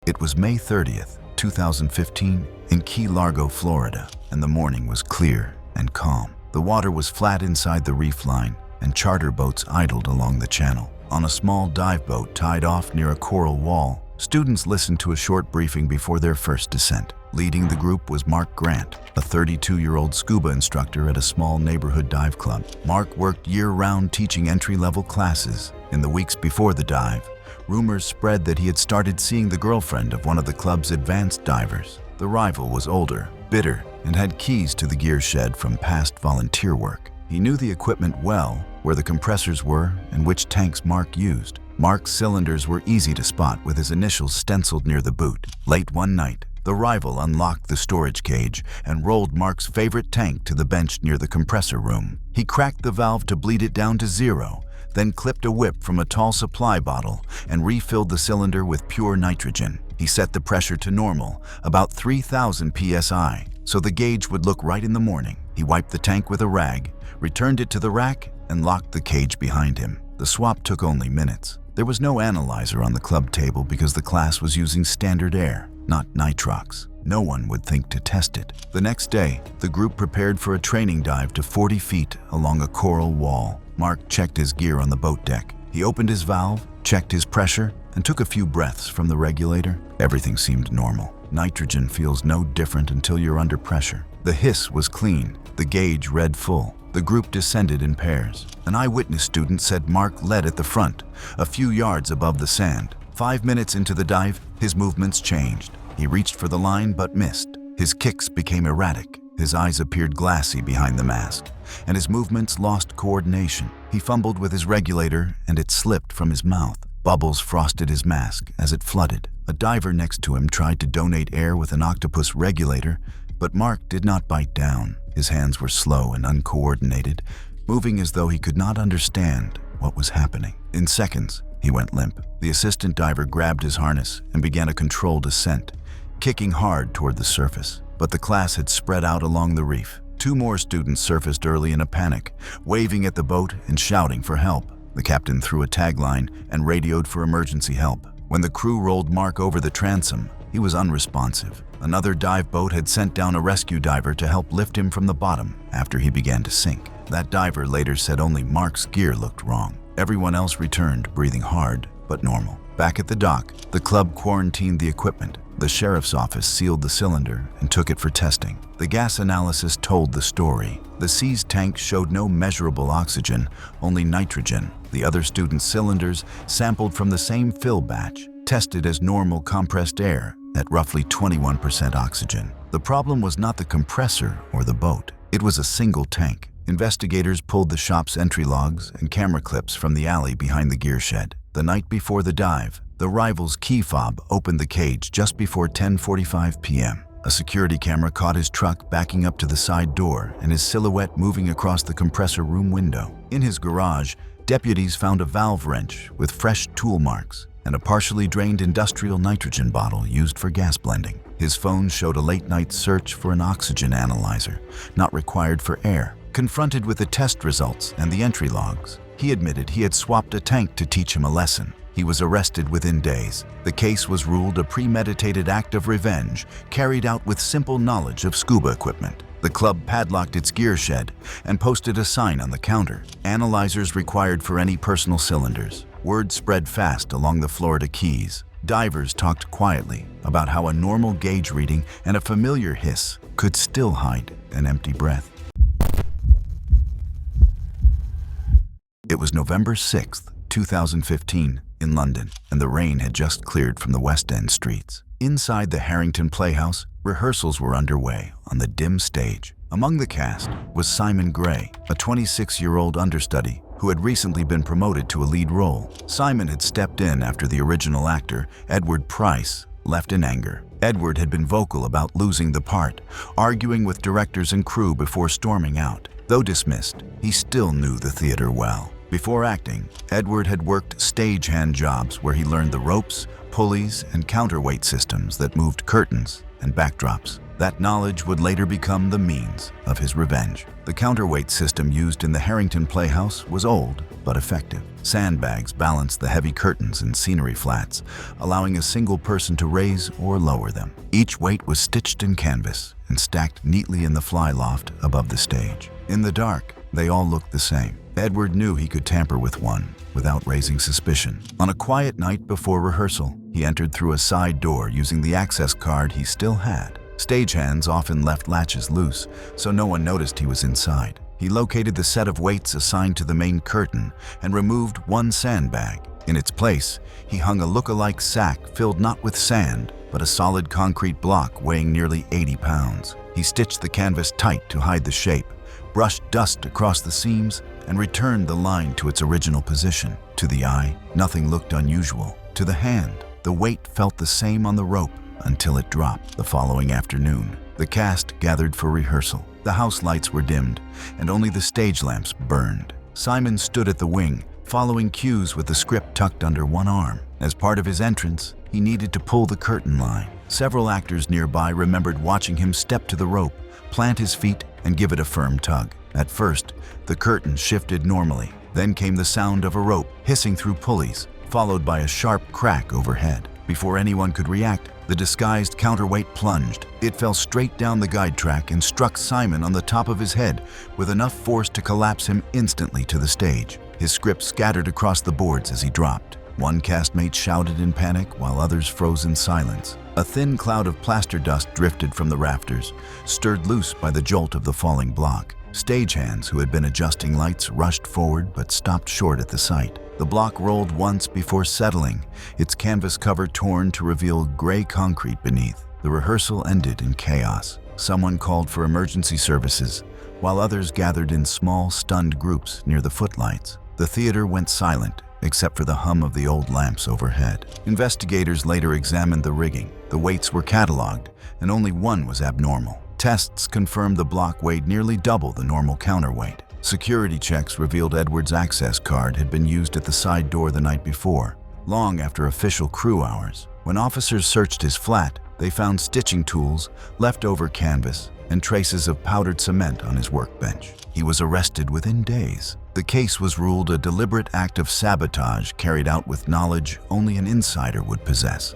It was May 30th, 2015, in Key Largo, Florida, and the morning was clear and calm. The water was flat inside the reef line, and charter boats idled along the channel. On a small dive boat tied off near a coral wall, students listened to a short briefing before their first descent. Leading the group was Mark Grant, a 32-year-old scuba instructor at a small neighborhood dive club. Mark worked year-round teaching entry-level classes. In the weeks before the dive, rumors spread that he had started seeing the girlfriend of one of the club's advanced divers. The rival was older, bitter, and had keys to the gear shed from past volunteer work. He knew the equipment well, where the compressors were and which tanks Mark used. Mark's cylinders were easy to spot with his initials stenciled near the boot. Late one night, the rival unlocked the storage cage and rolled Mark's favorite tank to the bench near the compressor room. He cracked the valve to bleed it down to zero, then clipped a whip from a tall supply bottle and refilled the cylinder with pure nitrogen. He set the pressure to normal, about 3,000 psi, so the gauge would look right in the morning. He wiped the tank with a rag, returned it to the rack, and locked the cage behind him. The swap took only minutes. There was no analyzer on the club table because the class was using standard air, not nitrox. No one would think to test it. The next day, the group prepared for a training dive to 40 feet along a coral wall. Mark checked his gear on the boat deck. He opened his valve, checked his pressure, and took a few breaths from the regulator. Everything seemed normal. Nitrogen feels no different until you're under pressure. The hiss was clean, the gauge read full. The group descended in pairs. An eyewitness student said Mark led at the front, a few yards above the sand. 5 minutes into the dive, his movements changed. He reached for the line but missed. His kicks became erratic. His eyes appeared glassy behind the mask, and his movements lost coordination. He fumbled with his regulator, and it slipped from his mouth. Bubbles frosted his mask as it flooded. A diver next to him tried to donate air with an octopus regulator, but Mark did not bite down. His hands were slow and uncoordinated, moving as though he could not understand what was happening. In seconds, he went limp. The assistant diver grabbed his harness and began a controlled ascent, kicking hard toward the surface. But the class had spread out along the reef. 2 more students surfaced early in a panic, waving at the boat and shouting for help. The captain threw a tagline and radioed for emergency help. When the crew rolled Mark over the transom, he was unresponsive. Another dive boat had sent down a rescue diver to help lift him from the bottom after he began to sink. That diver later said only Mark's gear looked wrong. Everyone else returned, breathing hard but normal. Back at the dock, the club quarantined the equipment. The sheriff's office sealed the cylinder and took it for testing. The gas analysis told the story. The seized tank showed no measurable oxygen, only nitrogen. The other students' cylinders, sampled from the same fill batch, tested as normal compressed air at roughly 21% oxygen. The problem was not the compressor or the boat. It was a single tank. Investigators pulled the shop's entry logs and camera clips from the alley behind the gear shed. The night before the dive, the rival's key fob opened the cage just before 10:45 p.m. A security camera caught his truck backing up to the side door and his silhouette moving across the compressor room window. In his garage, deputies found a valve wrench with fresh tool marks and a partially drained industrial nitrogen bottle used for gas blending. His phone showed a late-night search for an oxygen analyzer, not required for air. Confronted with the test results and the entry logs, He admitted he had swapped a tank to teach him a lesson. He was arrested within days. The case was ruled a premeditated act of revenge carried out with simple knowledge of scuba equipment. The club padlocked its gear shed and posted a sign on the counter: analyzers required for any personal cylinders. Word spread fast along the Florida Keys. Divers talked quietly about how a normal gauge reading and a familiar hiss could still hide an empty breath. It was November 6th, 2015, in London, and the rain had just cleared from the West End streets. Inside the Harrington Playhouse, rehearsals were underway on the dim stage. Among the cast was Simon Gray, a 26-year-old understudy who had recently been promoted to a lead role. Simon had stepped in after the original actor, Edward Price, left in anger. Edward had been vocal about losing the part, arguing with directors and crew before storming out. Though dismissed, he still knew the theater well. Before acting, Edward had worked stagehand jobs where he learned the ropes, pulleys, and counterweight systems that moved curtains and backdrops. That knowledge would later become the means of his revenge. The counterweight system used in the Harrington Playhouse was old but effective. Sandbags balanced the heavy curtains and scenery flats, allowing a single person to raise or lower them. Each weight was stitched in canvas and stacked neatly in the fly loft above the stage. In the dark, they all looked the same. Edward knew he could tamper with one without raising suspicion. On a quiet night before rehearsal, he entered through a side door using the access card he still had. Stagehands often left latches loose, so no one noticed he was inside. He located the set of weights assigned to the main curtain and removed one sandbag. In its place, he hung a look-alike sack filled not with sand, but a solid concrete block weighing nearly 80 pounds. He stitched the canvas tight to hide the shape, brushed dust across the seams, and returned the line to its original position. To the eye, nothing looked unusual. To the hand, the weight felt the same on the rope until it dropped. The following afternoon, the cast gathered for rehearsal. The house lights were dimmed, and only the stage lamps burned. Simon stood at the wing, following cues with the script tucked under one arm. As part of his entrance, he needed to pull the curtain line. Several actors nearby remembered watching him step to the rope, plant his feet, and give it a firm tug. At first, the curtain shifted normally. Then came the sound of a rope hissing through pulleys, followed by a sharp crack overhead. Before anyone could react, the disguised counterweight plunged. It fell straight down the guide track and struck Simon on the top of his head with enough force to collapse him instantly to the stage. His script scattered across the boards as he dropped. One castmate shouted in panic while others froze in silence. A thin cloud of plaster dust drifted from the rafters, stirred loose by the jolt of the falling block. Stagehands who had been adjusting lights rushed forward but stopped short at the sight. The block rolled once before settling, its canvas cover torn to reveal gray concrete beneath. The rehearsal ended in chaos. Someone called for emergency services, while others gathered in small, stunned groups near the footlights. The theater went silent, except for the hum of the old lamps overhead. Investigators later examined the rigging. The weights were cataloged, and only one was abnormal. Tests confirmed the block weighed nearly double the normal counterweight. Security checks revealed Edward's access card had been used at the side door the night before, long after official crew hours. When officers searched his flat, they found stitching tools, leftover canvas, and traces of powdered cement on his workbench. He was arrested within days. The case was ruled a deliberate act of sabotage carried out with knowledge only an insider would possess.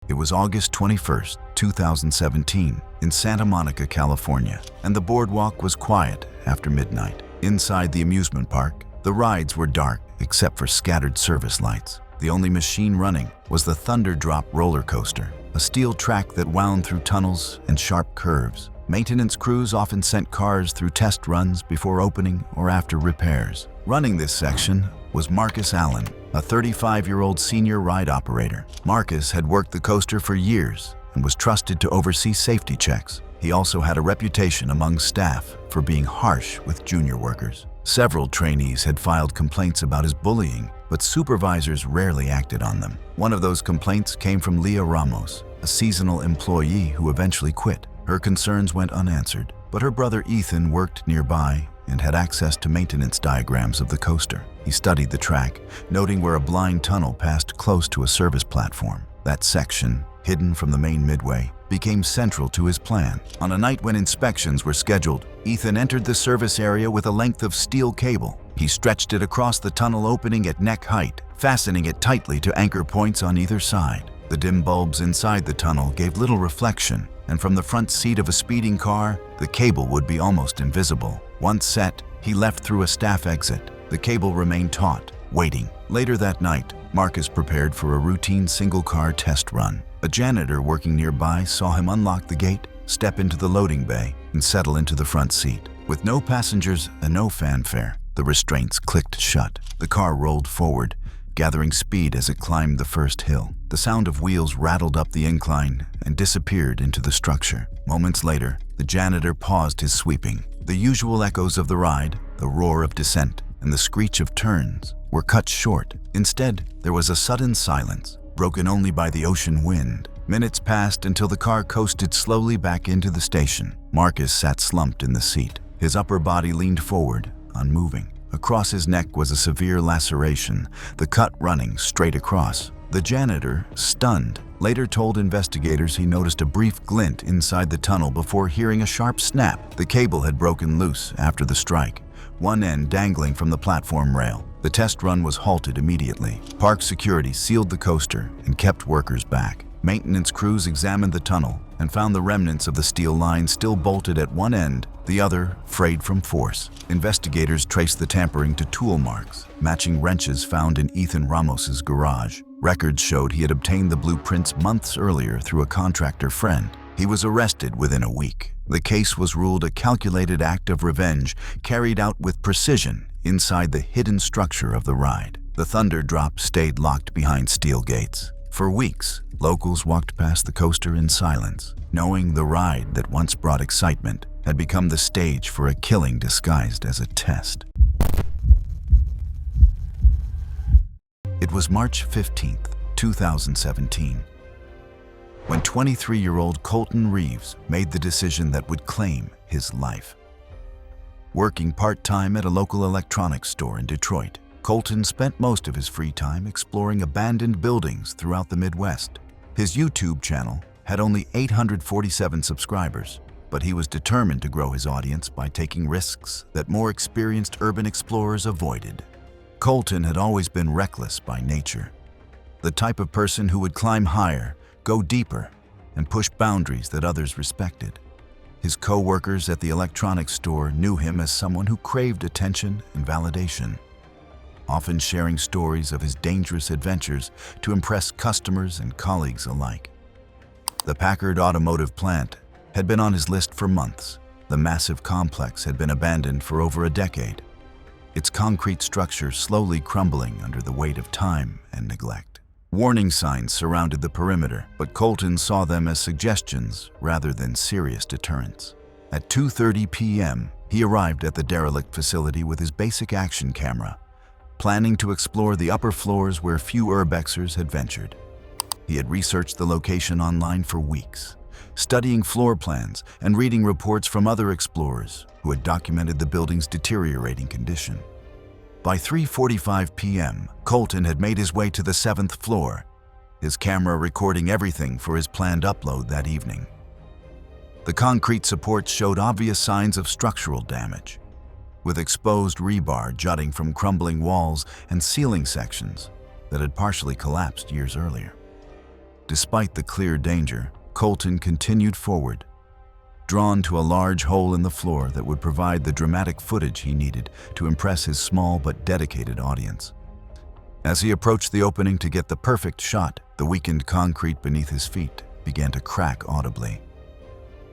It was August 21st, 2017, in Santa Monica, California, and the boardwalk was quiet after midnight. Inside the amusement park, the rides were dark except for scattered service lights. The only machine running was the Thunder Drop roller coaster, a steel track that wound through tunnels and sharp curves. Maintenance crews often sent cars through test runs before opening or after repairs. Running this section was Marcus Allen, a 35-year-old senior ride operator. Marcus had worked the coaster for years and was trusted to oversee safety checks. He also had a reputation among staff for being harsh with junior workers. Several trainees had filed complaints about his bullying, but supervisors rarely acted on them. One of those complaints came from Leah Ramos, a seasonal employee who eventually quit. Her concerns went unanswered, but her brother Ethan worked nearby and had access to maintenance diagrams of the coaster. He studied the track, noting where a blind tunnel passed close to a service platform. That section, hidden from the main midway, became central to his plan. On a night when inspections were scheduled, Ethan entered the service area with a length of steel cable. He stretched it across the tunnel opening at neck height, fastening it tightly to anchor points on either side. The dim bulbs inside the tunnel gave little reflection, and from the front seat of a speeding car, the cable would be almost invisible. Once set, he left through a staff exit. The cable remained taut, waiting. Later that night, Marcus prepared for a routine single-car test run. A janitor working nearby saw him unlock the gate, step into the loading bay, and settle into the front seat. With no passengers and no fanfare, the restraints clicked shut. The car rolled forward, gathering speed as it climbed the first hill. The sound of wheels rattled up the incline and disappeared into the structure. Moments later, the janitor paused his sweeping. The usual echoes of the ride, the roar of descent, and the screech of turns were cut short. Instead, there was a sudden silence, broken only by the ocean wind. Minutes passed until the car coasted slowly back into the station. Marcus sat slumped in the seat. His upper body leaned forward, unmoving. Across his neck was a severe laceration, the cut running straight across. The janitor, stunned, later told investigators he noticed a brief glint inside the tunnel before hearing a sharp snap. The cable had broken loose after the strike, one end dangling from the platform rail. The test run was halted immediately. Park security sealed the coaster and kept workers back. Maintenance crews examined the tunnel and found the remnants of the steel line still bolted at one end, the other frayed from force. Investigators traced the tampering to tool marks, matching wrenches found in Ethan Ramos's garage. Records showed he had obtained the blueprints months earlier through a contractor friend. He was arrested within a week. The case was ruled a calculated act of revenge carried out with precision inside the hidden structure of the ride. The Thunder Drop stayed locked behind steel gates. For weeks, locals walked past the coaster in silence, knowing the ride that once brought excitement had become the stage for a killing disguised as a test. It was March 15th, 2017, when 23-year-old Colton Reeves made the decision that would claim his life. Working part-time at a local electronics store in Detroit, Colton spent most of his free time exploring abandoned buildings throughout the Midwest. His YouTube channel had only 847 subscribers, but he was determined to grow his audience by taking risks that more experienced urban explorers avoided. Colton had always been reckless by nature, the type of person who would climb higher, go deeper, and push boundaries that others respected. His co-workers at the electronics store knew him as someone who craved attention and validation, often sharing stories of his dangerous adventures to impress customers and colleagues alike. The Packard automotive plant had been on his list for months. The massive complex had been abandoned for over a decade, its concrete structure slowly crumbling under the weight of time and neglect. Warning signs surrounded the perimeter, but Colton saw them as suggestions rather than serious deterrents. At 2:30 p.m., he arrived at the derelict facility with his basic action camera, planning to explore the upper floors where few urbexers had ventured. He had researched the location online for weeks, studying floor plans and reading reports from other explorers who had documented the building's deteriorating condition. By 3:45 p.m., Colton had made his way to the 7th floor, his camera recording everything for his planned upload that evening. The concrete supports showed obvious signs of structural damage, with exposed rebar jutting from crumbling walls and ceiling sections that had partially collapsed years earlier. Despite the clear danger, Colton continued forward, drawn to a large hole in the floor that would provide the dramatic footage he needed to impress his small but dedicated audience. As he approached the opening to get the perfect shot, the weakened concrete beneath his feet began to crack audibly.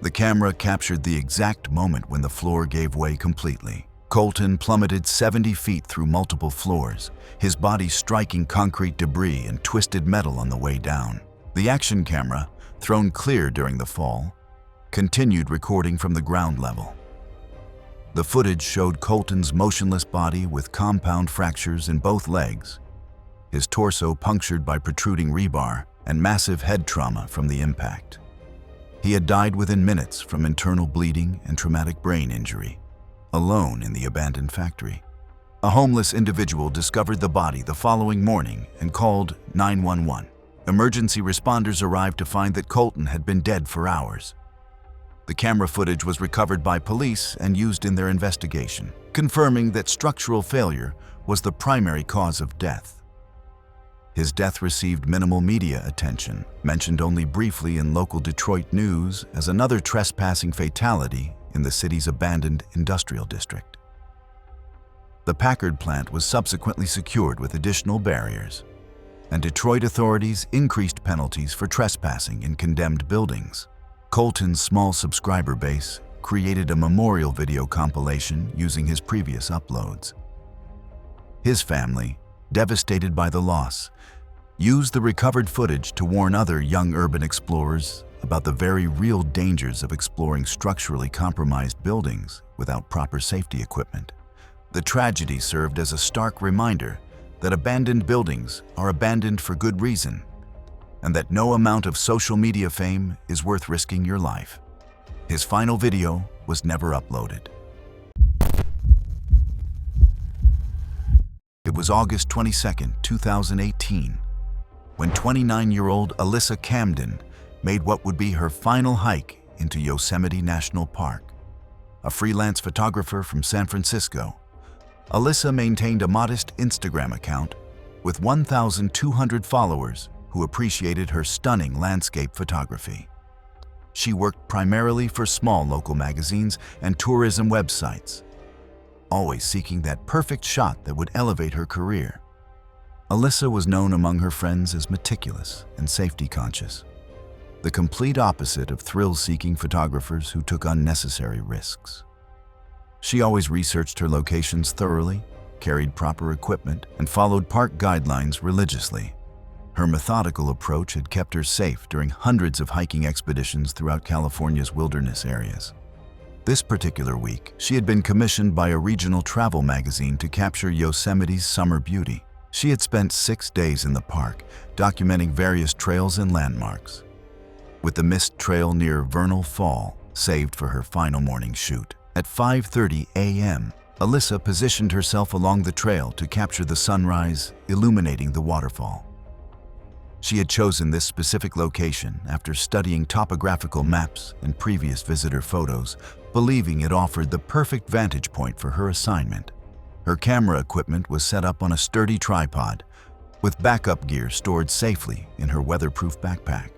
The camera captured the exact moment when the floor gave way completely. Colton plummeted 70 feet through multiple floors, his body striking concrete debris and twisted metal on the way down. The action camera, thrown clear during the fall, continued recording from the ground level. The footage showed Colton's motionless body with compound fractures in both legs, his torso punctured by protruding rebar, and massive head trauma from the impact. He had died within minutes from internal bleeding and traumatic brain injury, alone in the abandoned factory. A homeless individual discovered the body the following morning and called 911. Emergency responders arrived to find that Colton had been dead for hours. The camera footage was recovered by police and used in their investigation, confirming that structural failure was the primary cause of death. His death received minimal media attention, mentioned only briefly in local Detroit news as another trespassing fatality in the city's abandoned industrial district. The Packard plant was subsequently secured with additional barriers, and Detroit authorities increased penalties for trespassing in condemned buildings. Colton's small subscriber base created a memorial video compilation using his previous uploads. His family, devastated by the loss, used the recovered footage to warn other young urban explorers about the very real dangers of exploring structurally compromised buildings without proper safety equipment. The tragedy served as a stark reminder that abandoned buildings are abandoned for good reason, and that no amount of social media fame is worth risking your life. His final video was never uploaded. It was August 22, 2018, when 29-year-old Alyssa Camden made what would be her final hike into Yosemite National Park. A freelance photographer from San Francisco, Alyssa maintained a modest Instagram account with 1,200 followers who appreciated her stunning landscape photography. She worked primarily for small local magazines and tourism websites, always seeking that perfect shot that would elevate her career. Alyssa was known among her friends as meticulous and safety-conscious, the complete opposite of thrill-seeking photographers who took unnecessary risks. She always researched her locations thoroughly, carried proper equipment, and followed park guidelines religiously. Her methodical approach had kept her safe during hundreds of hiking expeditions throughout California's wilderness areas. This particular week, she had been commissioned by a regional travel magazine to capture Yosemite's summer beauty. She had spent 6 days in the park, documenting various trails and landmarks, with the mist trail near Vernal Fall saved for her final morning shoot. At 5:30 a.m., Alyssa positioned herself along the trail to capture the sunrise illuminating the waterfall. She had chosen this specific location after studying topographical maps and previous visitor photos, believing it offered the perfect vantage point for her assignment. Her camera equipment was set up on a sturdy tripod, with backup gear stored safely in her weatherproof backpack.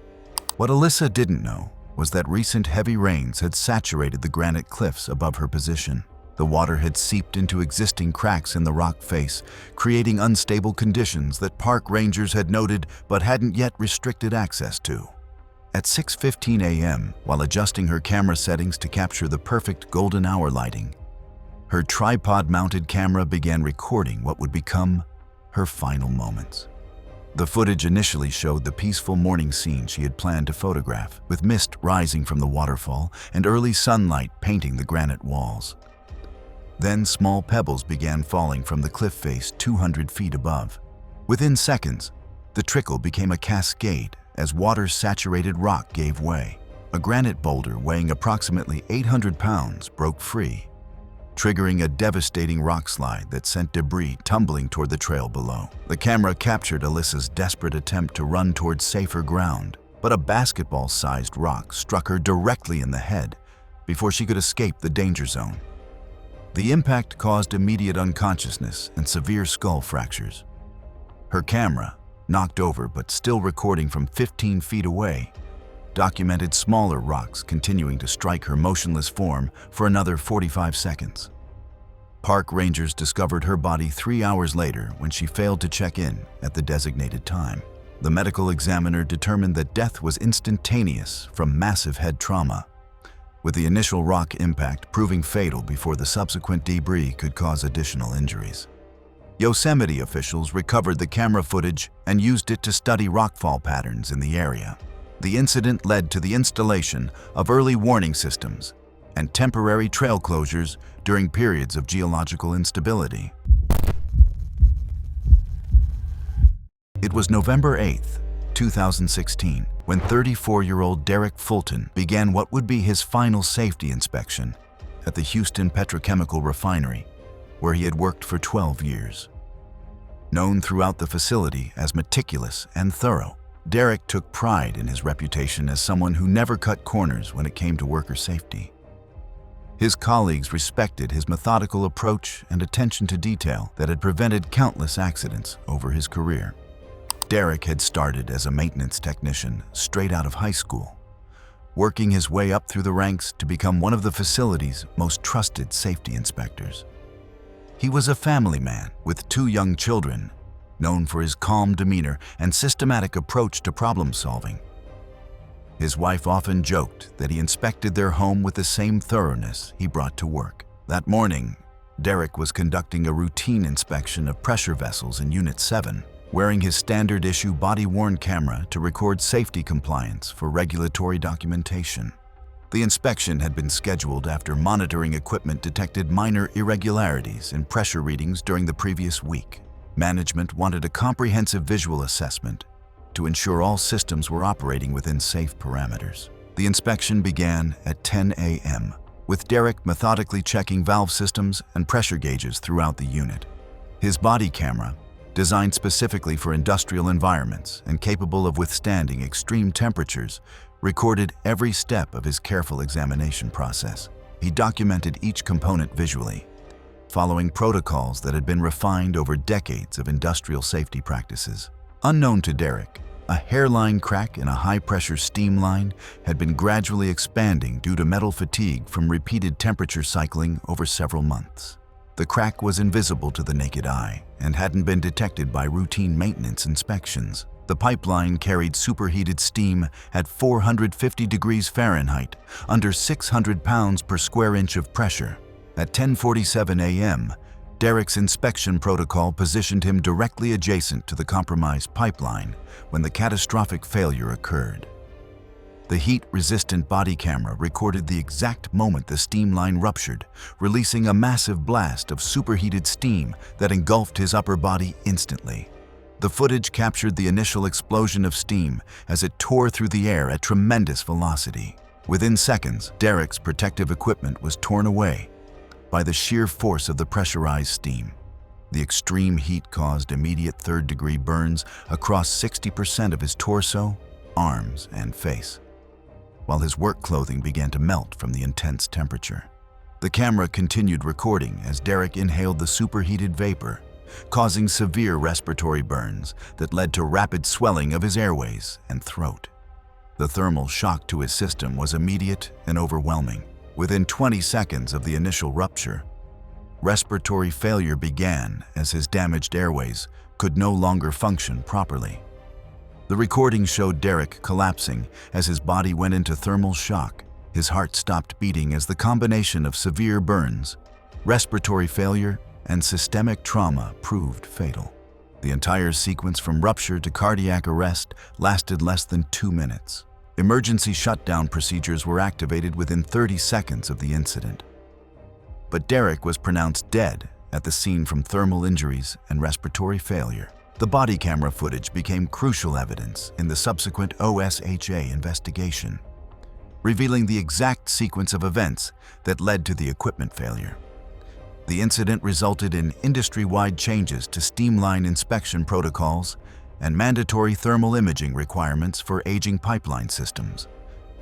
What Alyssa didn't know was that recent heavy rains had saturated the granite cliffs above her position. The water had seeped into existing cracks in the rock face, creating unstable conditions that park rangers had noted but hadn't yet restricted access to. At 6:15 a.m., while adjusting her camera settings to capture the perfect golden hour lighting, her tripod-mounted camera began recording what would become her final moments. The footage initially showed the peaceful morning scene she had planned to photograph, with mist rising from the waterfall and early sunlight painting the granite walls. Then small pebbles began falling from the cliff face 200 feet above. Within seconds, the trickle became a cascade as water-saturated rock gave way. A granite boulder weighing approximately 800 pounds broke free, triggering a devastating rock slide that sent debris tumbling toward the trail below. The camera captured Alyssa's desperate attempt to run towards safer ground, but a basketball-sized rock struck her directly in the head before she could escape the danger zone. The impact caused immediate unconsciousness and severe skull fractures. Her camera, knocked over but still recording from 15 feet away, documented smaller rocks continuing to strike her motionless form for another 45 seconds. Park rangers discovered her body 3 hours later when she failed to check in at the designated time. The medical examiner determined that death was instantaneous from massive head trauma, with the initial rock impact proving fatal before the subsequent debris could cause additional injuries. Yosemite officials recovered the camera footage and used it to study rockfall patterns in the area. The incident led to the installation of early warning systems and temporary trail closures during periods of geological instability. It was November 8, 2016, when 34-year-old Derek Fulton began what would be his final safety inspection at the Houston Petrochemical Refinery, where he had worked for 12 years. Known throughout the facility as meticulous and thorough, Derek took pride in his reputation as someone who never cut corners when it came to worker safety. His colleagues respected his methodical approach and attention to detail that had prevented countless accidents over his career. Derek had started as a maintenance technician straight out of high school, working his way up through the ranks to become one of the facility's most trusted safety inspectors. He was a family man with 2 young children, known for his calm demeanor and systematic approach to problem solving. His wife often joked that he inspected their home with the same thoroughness he brought to work. That morning, Derek was conducting a routine inspection of pressure vessels in Unit 7, wearing his standard-issue body-worn camera to record safety compliance for regulatory documentation. The inspection had been scheduled after monitoring equipment detected minor irregularities in pressure readings during the previous week. Management wanted a comprehensive visual assessment to ensure all systems were operating within safe parameters. The inspection began at 10 a.m., with Derek methodically checking valve systems and pressure gauges throughout the unit. His body camera, designed specifically for industrial environments and capable of withstanding extreme temperatures, recorded every step of his careful examination process. He documented each component visually, following protocols that had been refined over decades of industrial safety practices. Unknown to Derek, a hairline crack in a high-pressure steam line had been gradually expanding due to metal fatigue from repeated temperature cycling over several months. The crack was invisible to the naked eye and hadn't been detected by routine maintenance inspections. The pipeline carried superheated steam at 450 degrees Fahrenheit, under 600 pounds per square inch of pressure. At 10:47 a.m., Derek's inspection protocol positioned him directly adjacent to the compromised pipeline when the catastrophic failure occurred. The heat-resistant body camera recorded the exact moment the steam line ruptured, releasing a massive blast of superheated steam that engulfed his upper body instantly. The footage captured the initial explosion of steam as it tore through the air at tremendous velocity. Within seconds, Derek's protective equipment was torn away by the sheer force of the pressurized steam. The extreme heat caused immediate third-degree burns across 60% of his torso, arms, and face, while his work clothing began to melt from the intense temperature. The camera continued recording as Derek inhaled the superheated vapor, causing severe respiratory burns that led to rapid swelling of his airways and throat. The thermal shock to his system was immediate and overwhelming. Within 20 seconds of the initial rupture, respiratory failure began as his damaged airways could no longer function properly. The recording showed Derek collapsing as his body went into thermal shock. His heart stopped beating as the combination of severe burns, respiratory failure, and systemic trauma proved fatal. The entire sequence from rupture to cardiac arrest lasted less than 2 minutes. Emergency shutdown procedures were activated within 30 seconds of the incident. But Derek was pronounced dead at the scene from thermal injuries and respiratory failure. The body camera footage became crucial evidence in the subsequent OSHA investigation, revealing the exact sequence of events that led to the equipment failure. The incident resulted in industry-wide changes to steamline inspection protocols and mandatory thermal imaging requirements for aging pipeline systems.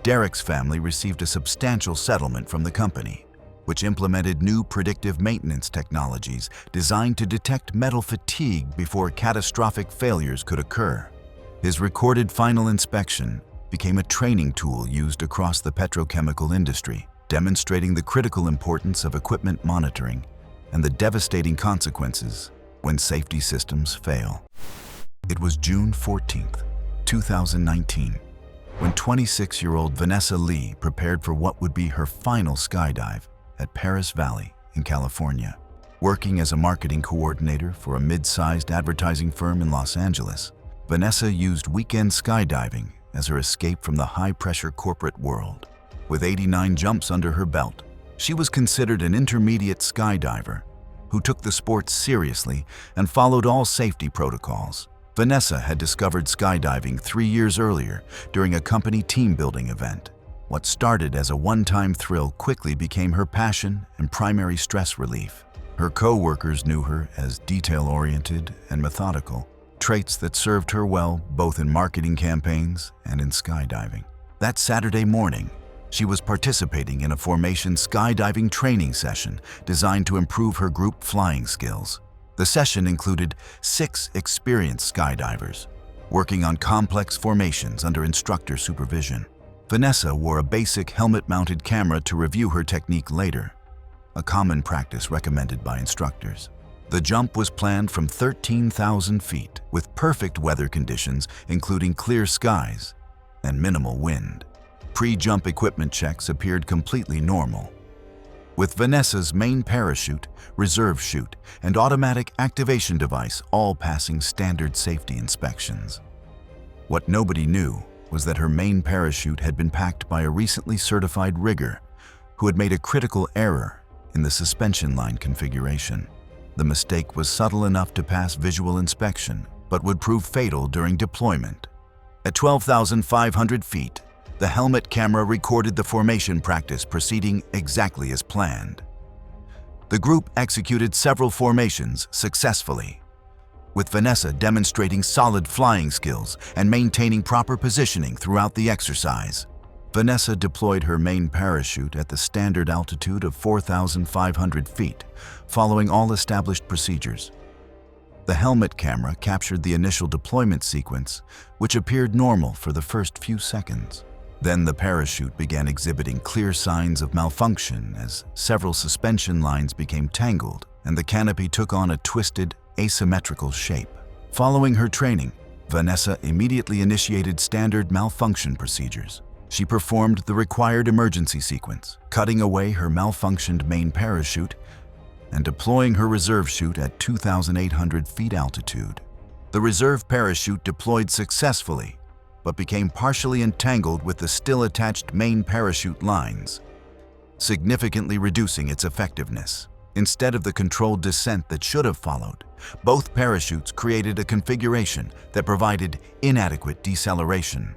Derek's family received a substantial settlement from the company, which implemented new predictive maintenance technologies designed to detect metal fatigue before catastrophic failures could occur. His recorded final inspection became a training tool used across the petrochemical industry, demonstrating the critical importance of equipment monitoring and the devastating consequences when safety systems fail. It was June 14, 2019, when 26-year-old Vanessa Lee prepared for what would be her final skydive at Paris Valley in California. Working as a marketing coordinator for a mid-sized advertising firm in Los Angeles, Vanessa used weekend skydiving as her escape from the high-pressure corporate world. With 89 jumps under her belt, she was considered an intermediate skydiver who took the sport seriously and followed all safety protocols. Vanessa had discovered skydiving 3 years earlier during a company team-building event. What started as a one-time thrill quickly became her passion and primary stress relief. Her co-workers knew her as detail-oriented and methodical, traits that served her well both in marketing campaigns and in skydiving. That Saturday morning, she was participating in a formation skydiving training session designed to improve her group flying skills. The session included 6 experienced skydivers, working on complex formations under instructor supervision. Vanessa wore a basic helmet-mounted camera to review her technique later, a common practice recommended by instructors. The jump was planned from 13,000 feet, with perfect weather conditions, including clear skies and minimal wind. Pre-jump equipment checks appeared completely normal, with Vanessa's main parachute, reserve chute, and automatic activation device all passing standard safety inspections. What nobody knew was that her main parachute had been packed by a recently certified rigger who had made a critical error in the suspension line configuration. The mistake was subtle enough to pass visual inspection, but would prove fatal during deployment. At 12,500 feet, the helmet camera recorded the formation practice proceeding exactly as planned. The group executed several formations successfully, with Vanessa demonstrating solid flying skills and maintaining proper positioning throughout the exercise. Vanessa deployed her main parachute at the standard altitude of 4,500 feet, following all established procedures. The helmet camera captured the initial deployment sequence, which appeared normal for the first few seconds. Then the parachute began exhibiting clear signs of malfunction as several suspension lines became tangled and the canopy took on a twisted, asymmetrical shape. Following her training, Vanessa immediately initiated standard malfunction procedures. She performed the required emergency sequence, cutting away her malfunctioned main parachute and deploying her reserve chute at 2,800 feet altitude. The reserve parachute deployed successfully, but became partially entangled with the still attached main parachute lines, significantly reducing its effectiveness. Instead of the controlled descent that should have followed, both parachutes created a configuration that provided inadequate deceleration.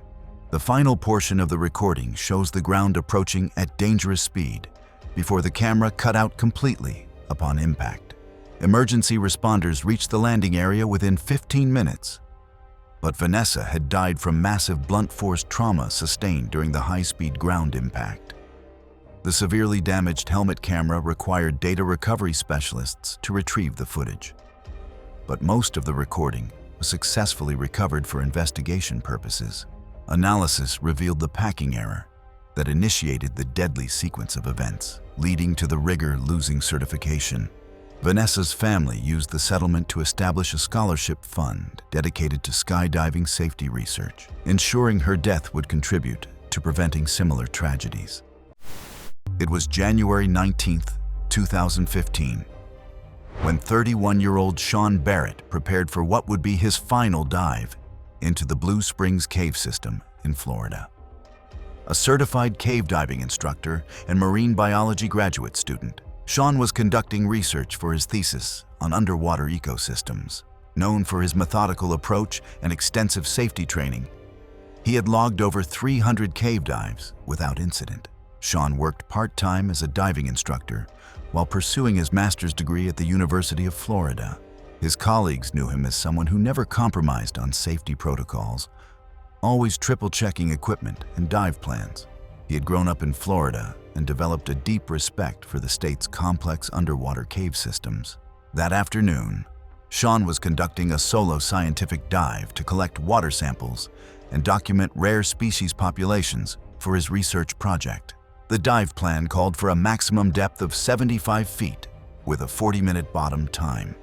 The final portion of the recording shows the ground approaching at dangerous speed before the camera cut out completely upon impact. Emergency responders reached the landing area within 15 minutes, but Vanessa had died from massive blunt force trauma sustained during the high-speed ground impact. The severely damaged helmet camera required data recovery specialists to retrieve the footage, but most of the recording was successfully recovered for investigation purposes. Analysis revealed the packing error that initiated the deadly sequence of events, leading to the rigger losing certification. Vanessa's family used the settlement to establish a scholarship fund dedicated to skydiving safety research, ensuring her death would contribute to preventing similar tragedies. It was January 19, 2015, when 31-year-old Sean Barrett prepared for what would be his final dive into the Blue Springs Cave System in Florida. A certified cave diving instructor and marine biology graduate student, Sean was conducting research for his thesis on underwater ecosystems. Known for his methodical approach and extensive safety training, he had logged over 300 cave dives without incident. Sean worked part-time as a diving instructor while pursuing his master's degree at the University of Florida. His colleagues knew him as someone who never compromised on safety protocols, always triple-checking equipment and dive plans. He had grown up in Florida and developed a deep respect for the state's complex underwater cave systems. That afternoon, Sean was conducting a solo scientific dive to collect water samples and document rare species populations for his research project. The dive plan called for a maximum depth of 75 feet with a 40-minute bottom time.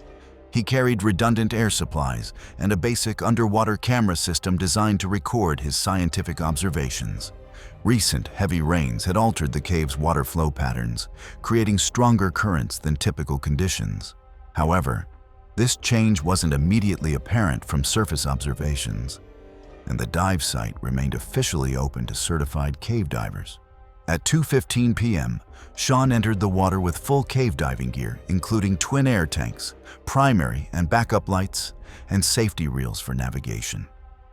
He carried redundant air supplies and a basic underwater camera system designed to record his scientific observations. Recent heavy rains had altered the cave's water flow patterns, creating stronger currents than typical conditions. However, this change wasn't immediately apparent from surface observations, and the dive site remained officially open to certified cave divers. At 2:15 p.m., Sean entered the water with full cave diving gear, including twin air tanks, primary and backup lights, and safety reels for navigation.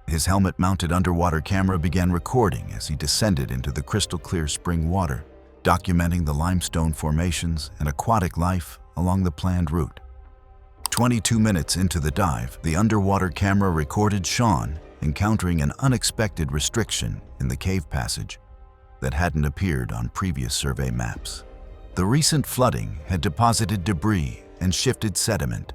His helmet-mounted underwater camera began recording as he descended into the crystal-clear spring water, documenting the limestone formations and aquatic life along the planned route. 22 minutes into the dive, the underwater camera recorded Sean encountering an unexpected restriction in the cave passage that hadn't appeared on previous survey maps. The recent flooding had deposited debris and shifted sediment,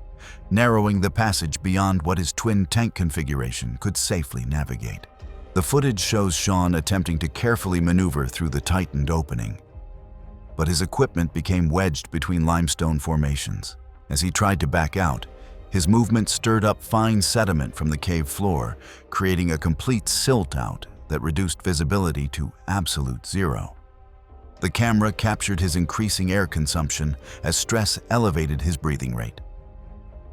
narrowing the passage beyond what his twin tank configuration could safely navigate. The footage shows Sean attempting to carefully maneuver through the tightened opening, but his equipment became wedged between limestone formations. As he tried to back out, his movement stirred up fine sediment from the cave floor, creating a complete silt-out that reduced visibility to absolute zero. The camera captured his increasing air consumption as stress elevated his breathing rate.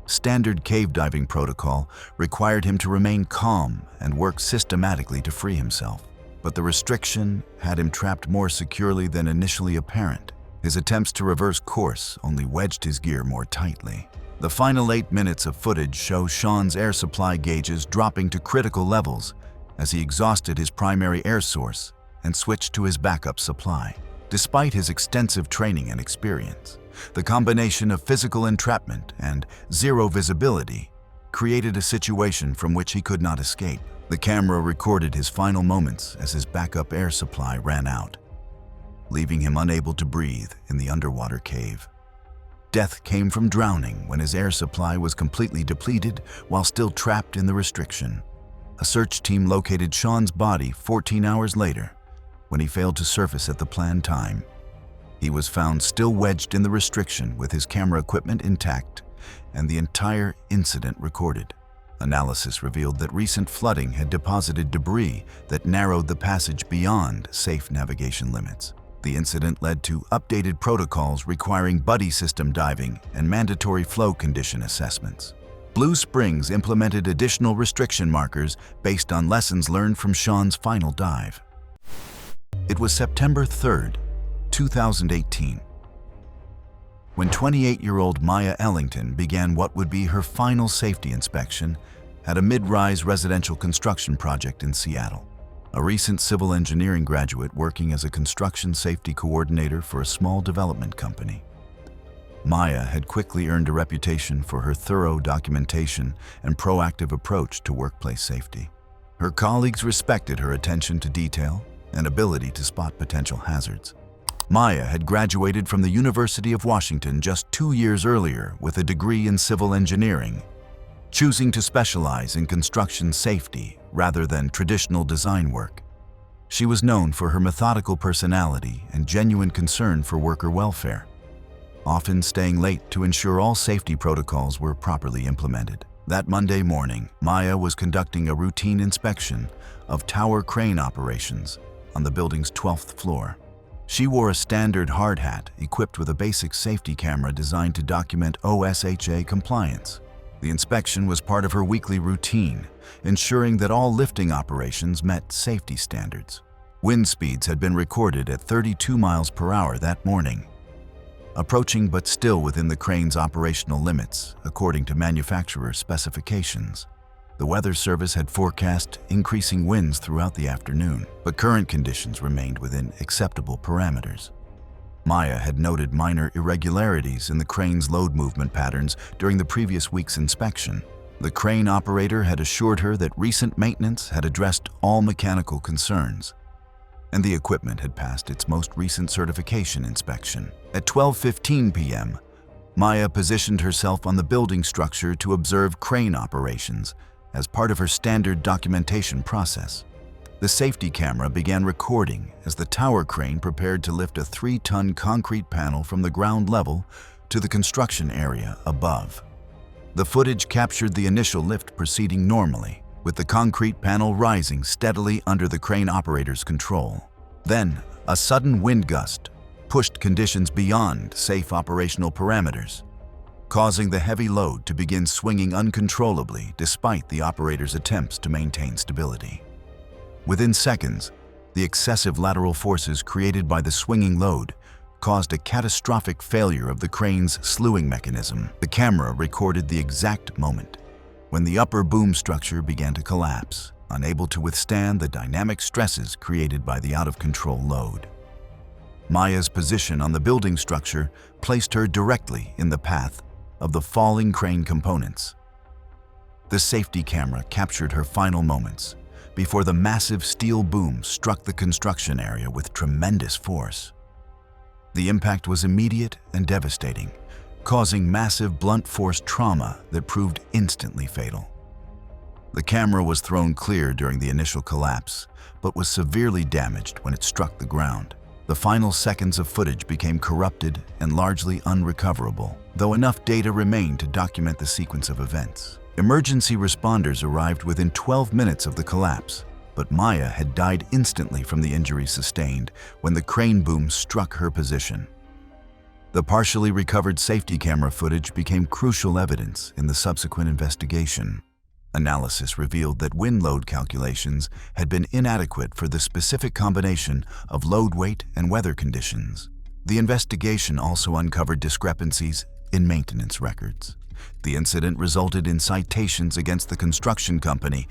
Standard cave diving protocol required him to remain calm and work systematically to free himself, but the restriction had him trapped more securely than initially apparent. His attempts to reverse course only wedged his gear more tightly. The final 8 minutes of footage show Sean's air supply gauges dropping to critical levels as he exhausted his primary air source and switched to his backup supply. Despite his extensive training and experience, the combination of physical entrapment and zero visibility created a situation from which he could not escape. The camera recorded his final moments as his backup air supply ran out, leaving him unable to breathe in the underwater cave. Death came from drowning when his air supply was completely depleted while still trapped in the restriction. A search team located Sean's body 14 hours later when he failed to surface at the planned time. He was found still wedged in the restriction with his camera equipment intact and the entire incident recorded. Analysis revealed that recent flooding had deposited debris that narrowed the passage beyond safe navigation limits. The incident led to updated protocols requiring buddy system diving and mandatory flow condition assessments. Blue Springs implemented additional restriction markers based on lessons learned from Sean's final dive. It was September 3rd, 2018, when 28-year-old Maya Ellington began what would be her final safety inspection at a mid-rise residential construction project in Seattle. A recent civil engineering graduate working as a construction safety coordinator for a small development company, Maya had quickly earned a reputation for her thorough documentation and proactive approach to workplace safety. Her colleagues respected her attention to detail and ability to spot potential hazards. Maya had graduated from the University of Washington just 2 years earlier with a degree in civil engineering, choosing to specialize in construction safety rather than traditional design work. She was known for her methodical personality and genuine concern for worker welfare, often staying late to ensure all safety protocols were properly implemented. That Monday morning, Maya was conducting a routine inspection of tower crane operations on the building's 12th floor. She wore a standard hard hat equipped with a basic safety camera designed to document OSHA compliance. The inspection was part of her weekly routine, ensuring that all lifting operations met safety standards. Wind speeds had been recorded at 32 miles per hour that morning, approaching but still within the crane's operational limits, according to manufacturer specifications. The Weather Service had forecast increasing winds throughout the afternoon, but current conditions remained within acceptable parameters. Maya had noted minor irregularities in the crane's load movement patterns during the previous week's inspection. The crane operator had assured her that recent maintenance had addressed all mechanical concerns, and the equipment had passed its most recent certification inspection. At 12:15 p.m., Maya positioned herself on the building structure to observe crane operations as part of her standard documentation process. The safety camera began recording as the tower crane prepared to lift a 3-ton concrete panel from the ground level to the construction area above. The footage captured the initial lift proceeding normally, with the concrete panel rising steadily under the crane operator's control. Then, a sudden wind gust pushed conditions beyond safe operational parameters, causing the heavy load to begin swinging uncontrollably despite the operator's attempts to maintain stability. Within seconds, the excessive lateral forces created by the swinging load caused a catastrophic failure of the crane's slewing mechanism. The camera recorded the exact moment when the upper boom structure began to collapse, unable to withstand the dynamic stresses created by the out-of-control load. Maya's position on the building structure placed her directly in the path of the falling crane components. The safety camera captured her final moments before the massive steel boom struck the construction area with tremendous force. The impact was immediate and devastating, causing massive blunt force trauma that proved instantly fatal. The camera was thrown clear during the initial collapse, but was severely damaged when it struck the ground. The final seconds of footage became corrupted and largely unrecoverable, though enough data remained to document the sequence of events. Emergency responders arrived within 12 minutes of the collapse, but Maya had died instantly from the injuries sustained when the crane boom struck her position. The partially recovered safety camera footage became crucial evidence in the subsequent investigation. Analysis revealed that wind load calculations had been inadequate for the specific combination of load weight and weather conditions. The investigation also uncovered discrepancies in maintenance records. The incident resulted in citations against the construction company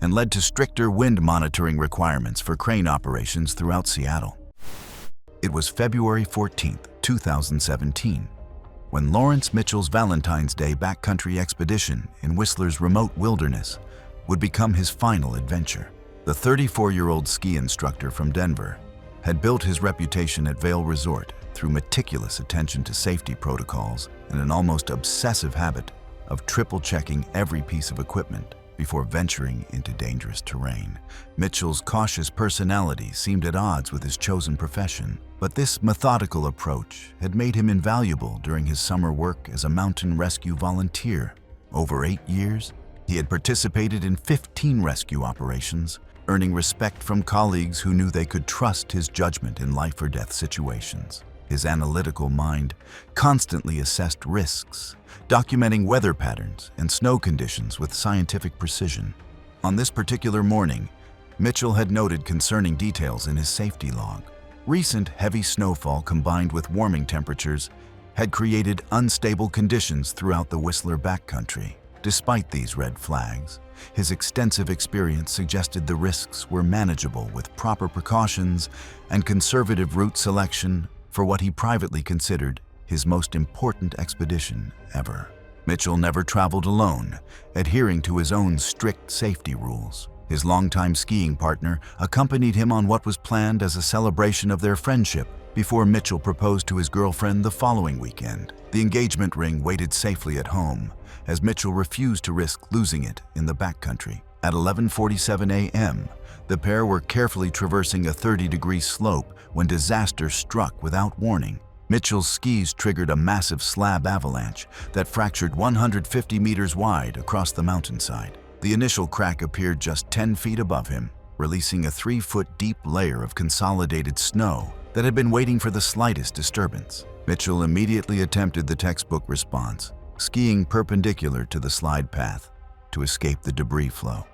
and led to stricter wind monitoring requirements for crane operations throughout Seattle. It was February 14, 2017, when Lawrence Mitchell's Valentine's Day backcountry expedition in Whistler's remote wilderness would become his final adventure. The 34-year-old ski instructor from Denver had built his reputation at Vail Resort through meticulous attention to safety protocols and an almost obsessive habit of triple-checking every piece of equipment before venturing into dangerous terrain. Mitchell's cautious personality seemed at odds with his chosen profession, but this methodical approach had made him invaluable during his summer work as a mountain rescue volunteer. Over 8 years, he had participated in 15 rescue operations, earning respect from colleagues who knew they could trust his judgment in life-or-death situations. His analytical mind constantly assessed risks, documenting weather patterns and snow conditions with scientific precision. On this particular morning, Mitchell had noted concerning details in his safety log. Recent heavy snowfall combined with warming temperatures had created unstable conditions throughout the Whistler backcountry. Despite these red flags, his extensive experience suggested the risks were manageable with proper precautions and conservative route selection for what he privately considered his most important expedition ever. Mitchell never traveled alone, adhering to his own strict safety rules. His longtime skiing partner accompanied him on what was planned as a celebration of their friendship before Mitchell proposed to his girlfriend the following weekend. The engagement ring waited safely at home, as Mitchell refused to risk losing it in the backcountry. At 11:47 a.m., the pair were carefully traversing a 30-degree slope when disaster struck without warning. Mitchell's skis triggered a massive slab avalanche that fractured 150 meters wide across the mountainside. The initial crack appeared just 10 feet above him, releasing a 3-foot-deep layer of consolidated snow that had been waiting for the slightest disturbance. Mitchell immediately attempted the textbook response, skiing perpendicular to the slide path to escape the debris flow.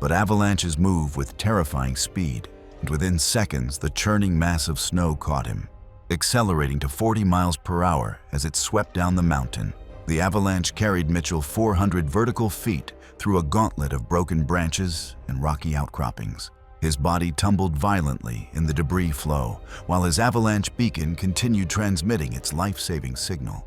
But avalanches move with terrifying speed, and within seconds the churning mass of snow caught him, accelerating to 40 miles per hour as it swept down the mountain. The avalanche carried Mitchell 400 vertical feet through a gauntlet of broken branches and rocky outcroppings. His body tumbled violently in the debris flow, while his avalanche beacon continued transmitting its life-saving signal.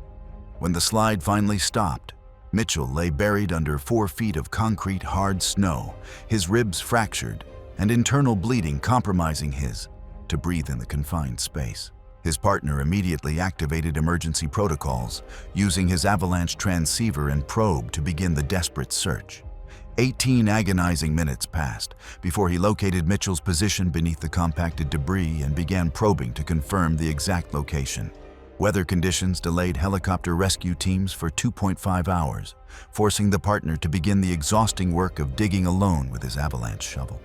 When the slide finally stopped, Mitchell lay buried under 4 feet of concrete hard snow, his ribs fractured and internal bleeding compromising his to breathe in the confined space. His partner immediately activated emergency protocols, using his avalanche transceiver and probe to begin the desperate search. 18 agonizing minutes passed before he located Mitchell's position beneath the compacted debris and began probing to confirm the exact location. Weather conditions delayed helicopter rescue teams for 2.5 hours, forcing the partner to begin the exhausting work of digging alone with his avalanche shovel.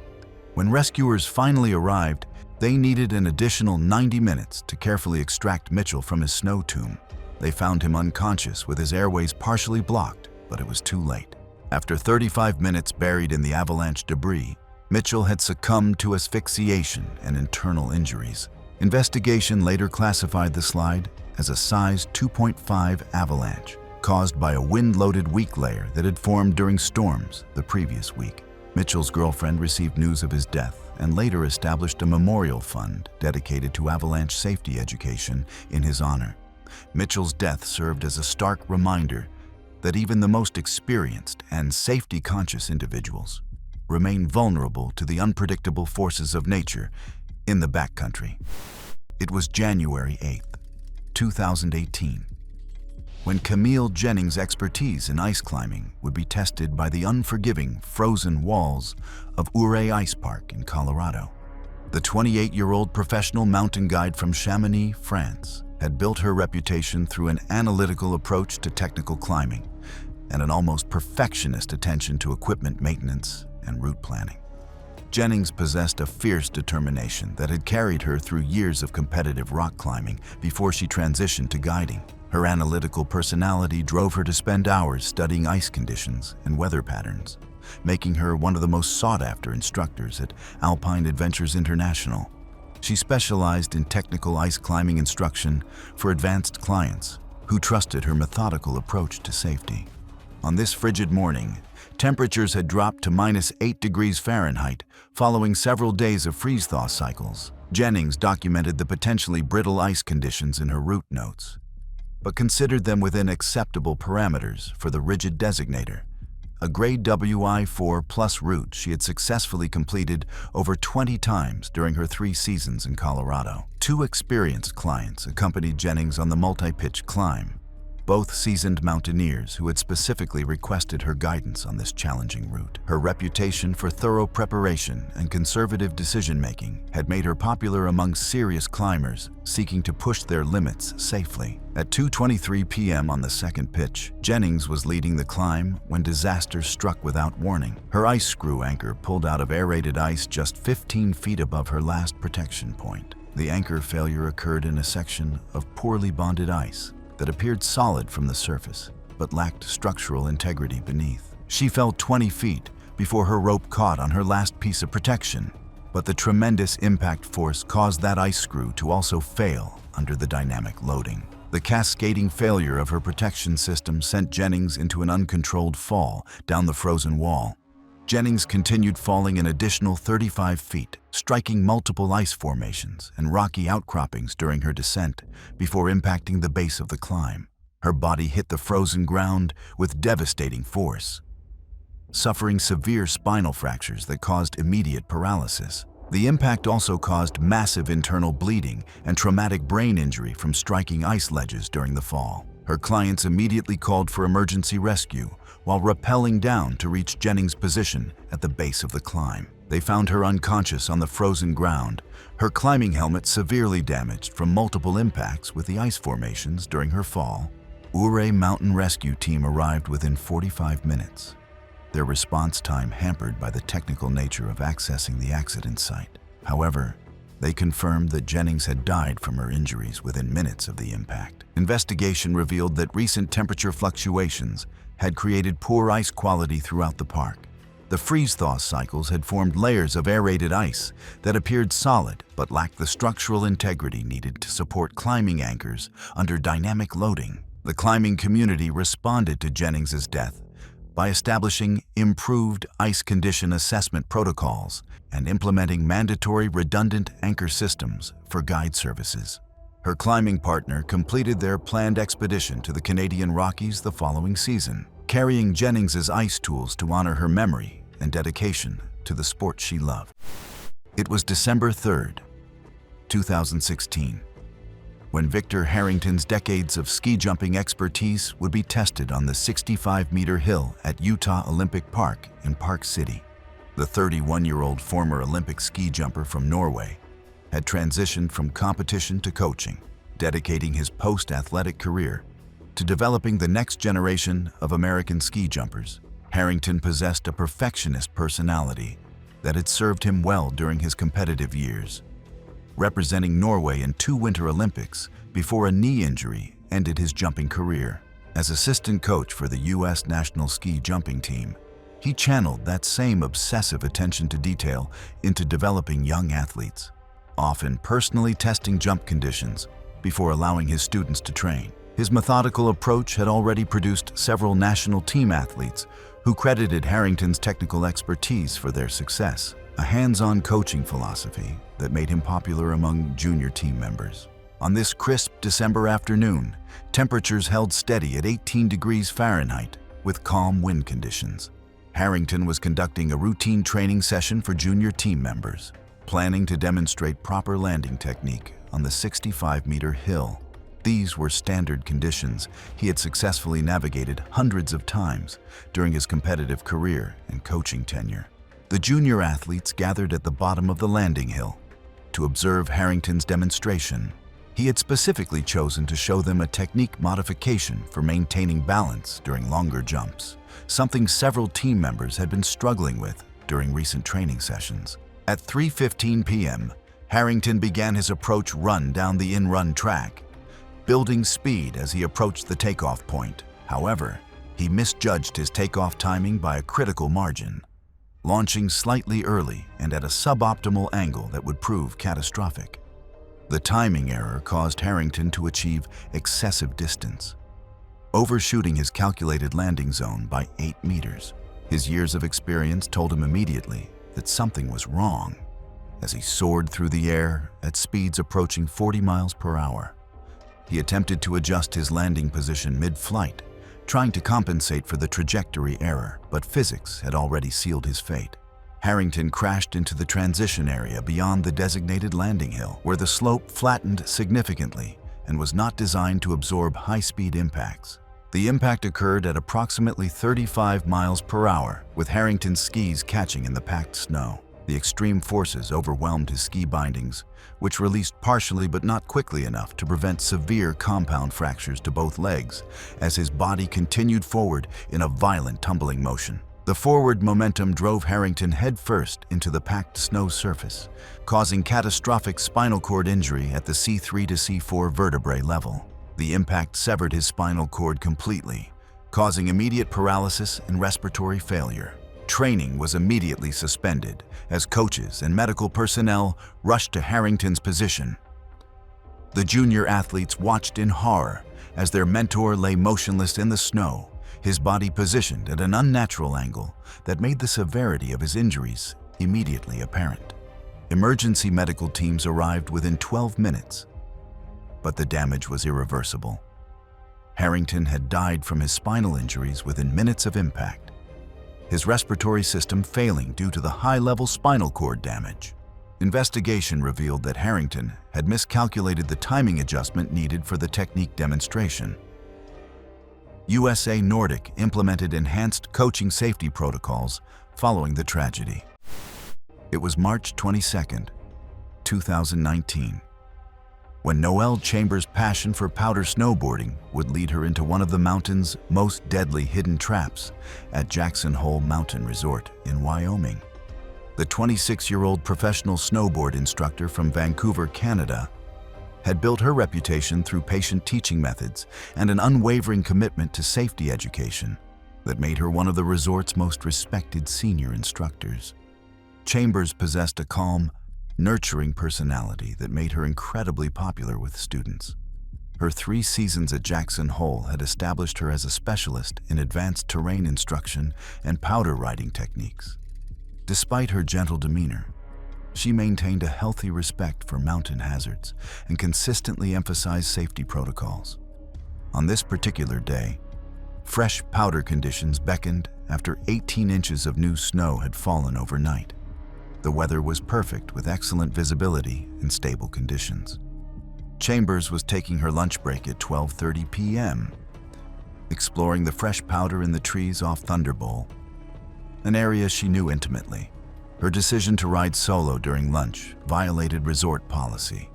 When rescuers finally arrived, they needed an additional 90 minutes to carefully extract Mitchell from his snow tomb. They found him unconscious with his airways partially blocked, but it was too late. After 35 minutes buried in the avalanche debris, Mitchell had succumbed to asphyxiation and internal injuries. Investigation later classified the slide as a size 2.5 avalanche, caused by a wind-loaded weak layer that had formed during storms the previous week. Mitchell's girlfriend received news of his death and later established a memorial fund dedicated to avalanche safety education in his honor. Mitchell's death served as a stark reminder that even the most experienced and safety-conscious individuals remain vulnerable to the unpredictable forces of nature in the backcountry. It was January 8th, 2018, when Camille Jennings' expertise in ice climbing would be tested by the unforgiving frozen walls of Ouray Ice Park in Colorado. The 28-year-old professional mountain guide from Chamonix, France, had built her reputation through an analytical approach to technical climbing and an almost perfectionist attention to equipment maintenance and route planning. Jennings possessed a fierce determination that had carried her through years of competitive rock climbing before she transitioned to guiding. Her analytical personality drove her to spend hours studying ice conditions and weather patterns, making her one of the most sought-after instructors at Alpine Adventures International. She specialized in technical ice climbing instruction for advanced clients who trusted her methodical approach to safety. On this frigid morning, temperatures had dropped to -8 degrees Fahrenheit following several days of freeze-thaw cycles. Jennings documented the potentially brittle ice conditions in her route notes, but considered them within acceptable parameters for the rigid designator, a grade WI4+ route she had successfully completed over 20 times during her 3 seasons in Colorado. 2 experienced clients accompanied Jennings on the multi-pitch climb, both seasoned mountaineers who had specifically requested her guidance on this challenging route. Her reputation for thorough preparation and conservative decision-making had made her popular among serious climbers seeking to push their limits safely. At 2:23 p.m. on the second pitch, Jennings was leading the climb when disaster struck without warning. Her ice screw anchor pulled out of aerated ice just 15 feet above her last protection point. The anchor failure occurred in a section of poorly bonded ice that appeared solid from the surface, but lacked structural integrity beneath. She fell 20 feet before her rope caught on her last piece of protection, but the tremendous impact force caused that ice screw to also fail under the dynamic loading. The cascading failure of her protection system sent Jennings into an uncontrolled fall down the frozen wall. Jennings continued falling an additional 35 feet, striking multiple ice formations and rocky outcroppings during her descent before impacting the base of the climb. Her body hit the frozen ground with devastating force, suffering severe spinal fractures that caused immediate paralysis. The impact also caused massive internal bleeding and traumatic brain injury from striking ice ledges during the fall. Her clients immediately called for emergency rescue while rappelling down to reach Jennings' position at the base of the climb. They found her unconscious on the frozen ground, her climbing helmet severely damaged from multiple impacts with the ice formations during her fall. Ouray Mountain Rescue Team arrived within 45 minutes, their response time hampered by the technical nature of accessing the accident site. However, they confirmed that Jennings had died from her injuries within minutes of the impact. Investigation revealed that recent temperature fluctuations had created poor ice quality throughout the park. The freeze-thaw cycles had formed layers of aerated ice that appeared solid but lacked the structural integrity needed to support climbing anchors under dynamic loading. The climbing community responded to Jennings' death by establishing improved ice condition assessment protocols and implementing mandatory redundant anchor systems for guide services. Her climbing partner completed their planned expedition to the Canadian Rockies the following season, carrying Jennings' ice tools to honor her memory and dedication to the sport she loved. It was December 3rd, 2016, when Victor Harrington's decades of ski jumping expertise would be tested on the 65-meter hill at Utah Olympic Park in Park City. The 31-year-old former Olympic ski jumper from Norway had transitioned from competition to coaching, dedicating his post-athletic career to developing the next generation of American ski jumpers. Harrington possessed a perfectionist personality that had served him well during his competitive years, representing Norway in 2 Winter Olympics before a knee injury ended his jumping career. As assistant coach for the U.S. national ski jumping team, he channeled that same obsessive attention to detail into developing young athletes, often personally testing jump conditions before allowing his students to train. His methodical approach had already produced several national team athletes who credited Harrington's technical expertise for their success, a hands-on coaching philosophy that made him popular among junior team members. On this crisp December afternoon, temperatures held steady at 18 degrees Fahrenheit with calm wind conditions. Harrington was conducting a routine training session for junior team members, planning to demonstrate proper landing technique on the 65-meter hill. These were standard conditions he had successfully navigated hundreds of times during his competitive career and coaching tenure. The junior athletes gathered at the bottom of the landing hill to observe Harrington's demonstration. He had specifically chosen to show them a technique modification for maintaining balance during longer jumps, something several team members had been struggling with during recent training sessions. At 3:15 p.m., Harrington began his approach run down the in-run track, building speed as he approached the takeoff point. However, he misjudged his takeoff timing by a critical margin, launching slightly early and at a suboptimal angle that would prove catastrophic. The timing error caused Harrington to achieve excessive distance, overshooting his calculated landing zone by 8 meters. His years of experience told him immediately that something was wrong as he soared through the air at speeds approaching 40 miles per hour. He attempted to adjust his landing position mid-flight, trying to compensate for the trajectory error, but physics had already sealed his fate. Harrington crashed into the transition area beyond the designated landing hill, where the slope flattened significantly and was not designed to absorb high-speed impacts. The impact occurred at approximately 35 miles per hour, with Harrington's skis catching in the packed snow. The extreme forces overwhelmed his ski bindings, which released partially but not quickly enough to prevent severe compound fractures to both legs as his body continued forward in a violent tumbling motion. The forward momentum drove Harrington headfirst into the packed snow surface, causing catastrophic spinal cord injury at the C3 to C4 vertebrae level. The impact severed his spinal cord completely, causing immediate paralysis and respiratory failure. Training was immediately suspended as coaches and medical personnel rushed to Harrington's position. The junior athletes watched in horror as their mentor lay motionless in the snow, his body positioned at an unnatural angle that made the severity of his injuries immediately apparent. Emergency medical teams arrived within 12 minutes, but the damage was irreversible. Harrington had died from his spinal injuries within minutes of impact, his respiratory system failing due to the high-level spinal cord damage. Investigation revealed that Harrington had miscalculated the timing adjustment needed for the technique demonstration. USA Nordic implemented enhanced coaching safety protocols following the tragedy. It was March 22, 2019, when Noelle Chambers' passion for powder snowboarding would lead her into one of the mountain's most deadly hidden traps at Jackson Hole Mountain Resort in Wyoming. The 26-year-old professional snowboard instructor from Vancouver, Canada, had built her reputation through patient teaching methods and an unwavering commitment to safety education that made her one of the resort's most respected senior instructors. Chambers possessed a calm, nurturing personality that made her incredibly popular with students. Her 3 seasons at Jackson Hole had established her as a specialist in advanced terrain instruction and powder riding techniques. Despite her gentle demeanor, she maintained a healthy respect for mountain hazards and consistently emphasized safety protocols. On this particular day, fresh powder conditions beckoned after 18 inches of new snow had fallen overnight. The weather was perfect with excellent visibility and stable conditions. Chambers was taking her lunch break at 12:30 p.m., exploring the fresh powder in the trees off Thunder Bowl, an area she knew intimately. Her decision to ride solo during lunch violated resort policy,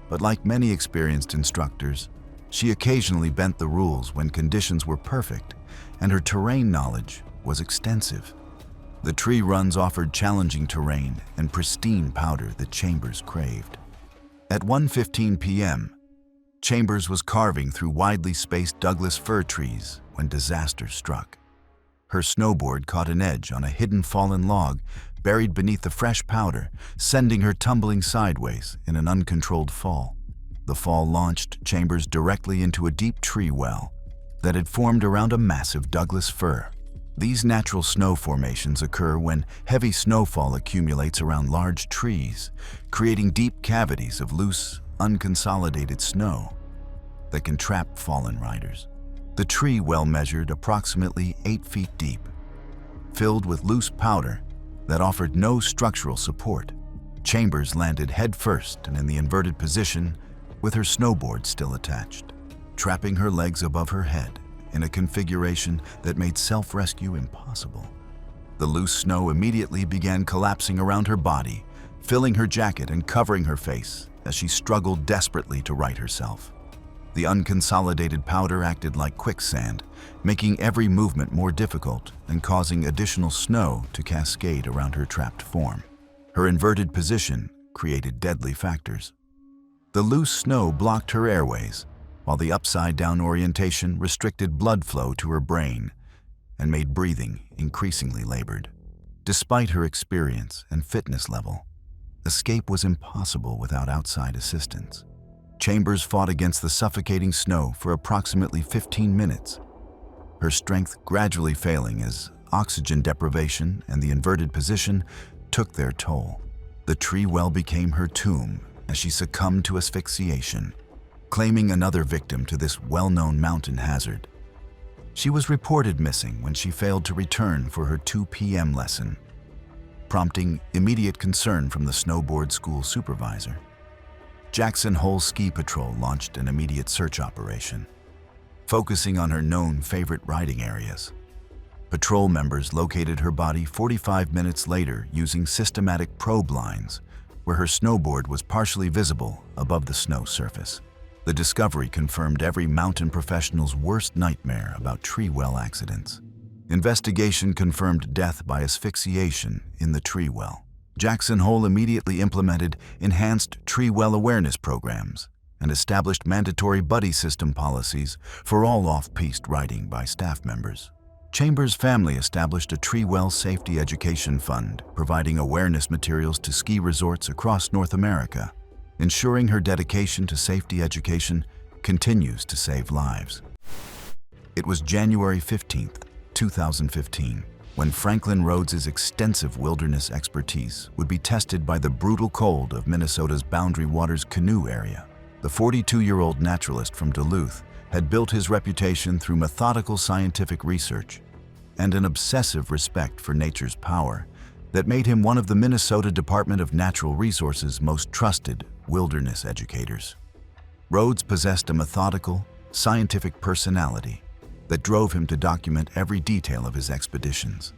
but like many experienced instructors, she occasionally bent the rules when conditions were perfect and her terrain knowledge was extensive. The tree runs offered challenging terrain and pristine powder that Chambers craved. At 1:15 p.m., Chambers was carving through widely spaced Douglas fir trees when disaster struck. Her snowboard caught an edge on a hidden fallen log buried beneath the fresh powder, sending her tumbling sideways in an uncontrolled fall. The fall launched Chambers directly into a deep tree well that had formed around a massive Douglas fir. These natural snow formations occur when heavy snowfall accumulates around large trees, creating deep cavities of loose, unconsolidated snow that can trap fallen riders. The tree well measured approximately 8 feet deep, filled with loose powder that offered no structural support. Chambers landed headfirst and in the inverted position with her snowboard still attached, trapping her legs above her head in a configuration that made self-rescue impossible. The loose snow immediately began collapsing around her body, filling her jacket and covering her face as she struggled desperately to right herself. The unconsolidated powder acted like quicksand, making every movement more difficult and causing additional snow to cascade around her trapped form. Her inverted position created deadly factors. The loose snow blocked her airways, while the upside-down orientation restricted blood flow to her brain and made breathing increasingly labored. Despite her experience and fitness level, escape was impossible without outside assistance. Chambers fought against the suffocating snow for approximately 15 minutes, her strength gradually failing as oxygen deprivation and the inverted position took their toll. The tree well became her tomb as she succumbed to asphyxiation, claiming another victim to this well-known mountain hazard. She was reported missing when she failed to return for her 2 p.m. lesson, prompting immediate concern from the snowboard school supervisor. Jackson Hole Ski Patrol launched an immediate search operation, focusing on her known favorite riding areas. Patrol members located her body 45 minutes later using systematic probe lines, where her snowboard was partially visible above the snow surface. The discovery confirmed every mountain professional's worst nightmare about tree well accidents. Investigation confirmed death by asphyxiation in the tree well. Jackson Hole immediately implemented enhanced tree well awareness programs and established mandatory buddy system policies for all off-piste riding by staff members. Chambers' family established a tree well safety education fund, providing awareness materials to ski resorts across North America, ensuring her dedication to safety education continues to save lives. It was January 15, 2015, when Franklin Rhodes's extensive wilderness expertise would be tested by the brutal cold of Minnesota's Boundary Waters canoe area. The 42-year-old naturalist from Duluth had built his reputation through methodical scientific research and an obsessive respect for nature's power that made him one of the Minnesota Department of Natural Resources' most trusted wilderness educators. Rhodes possessed a methodical, scientific personality that drove him to document every detail of his expeditions.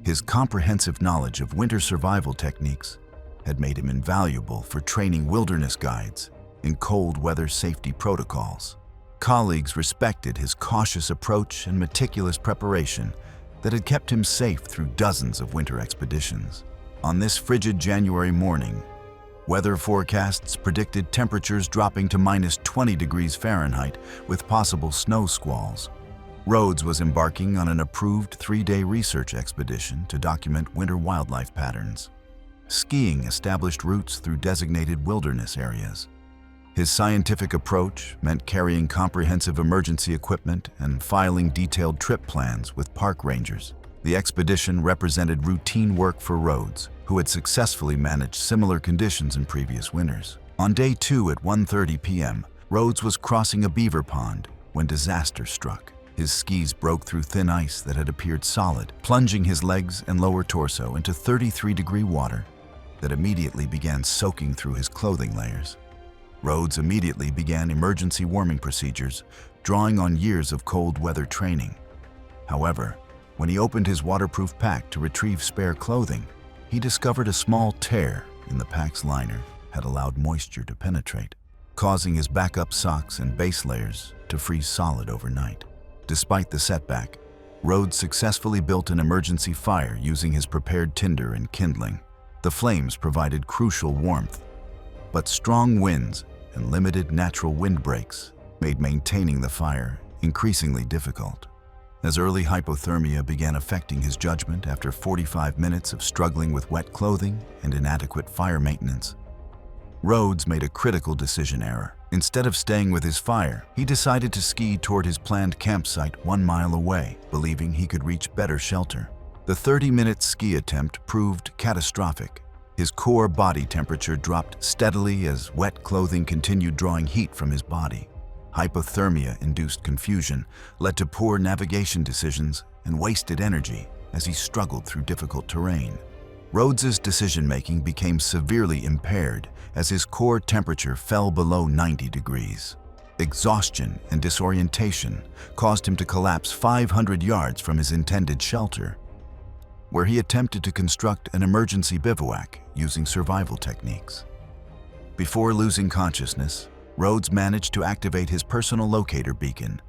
His comprehensive knowledge of winter survival techniques had made him invaluable for training wilderness guides in cold weather safety protocols. Colleagues respected his cautious approach and meticulous preparation that had kept him safe through dozens of winter expeditions. On this frigid January morning, weather forecasts predicted temperatures dropping to -20 degrees Fahrenheit with possible snow squalls. Rhodes was embarking on an approved 3-day research expedition to document winter wildlife patterns. Skiing established routes through designated wilderness areas. His scientific approach meant carrying comprehensive emergency equipment and filing detailed trip plans with park rangers. The expedition represented routine work for Rhodes, who had successfully managed similar conditions in previous winters. On day 2 at 1:30 p.m., Rhodes was crossing a beaver pond when disaster struck. His skis broke through thin ice that had appeared solid, plunging his legs and lower torso into 33-degree water that immediately began soaking through his clothing layers. Rhodes immediately began emergency warming procedures, drawing on years of cold weather training. However, when he opened his waterproof pack to retrieve spare clothing, he discovered a small tear in the pack's liner had allowed moisture to penetrate, causing his backup socks and base layers to freeze solid overnight. Despite the setback, Rhodes successfully built an emergency fire using his prepared tinder and kindling. The flames provided crucial warmth, but strong winds and limited natural windbreaks made maintaining the fire increasingly difficult. As early hypothermia began affecting his judgment after 45 minutes of struggling with wet clothing and inadequate fire maintenance, Rhodes made a critical decision error. Instead of staying with his fire, he decided to ski toward his planned campsite 1 mile away, believing he could reach better shelter. The 30-minute ski attempt proved catastrophic. His core body temperature dropped steadily as wet clothing continued drawing heat from his body. Hypothermia-induced confusion led to poor navigation decisions and wasted energy as he struggled through difficult terrain. Rhodes's decision-making became severely impaired as his core temperature fell below 90 degrees. Exhaustion and disorientation caused him to collapse 500 yards from his intended shelter, where he attempted to construct an emergency bivouac using survival techniques. Before losing consciousness, Rhodes managed to activate his personal locator beacon,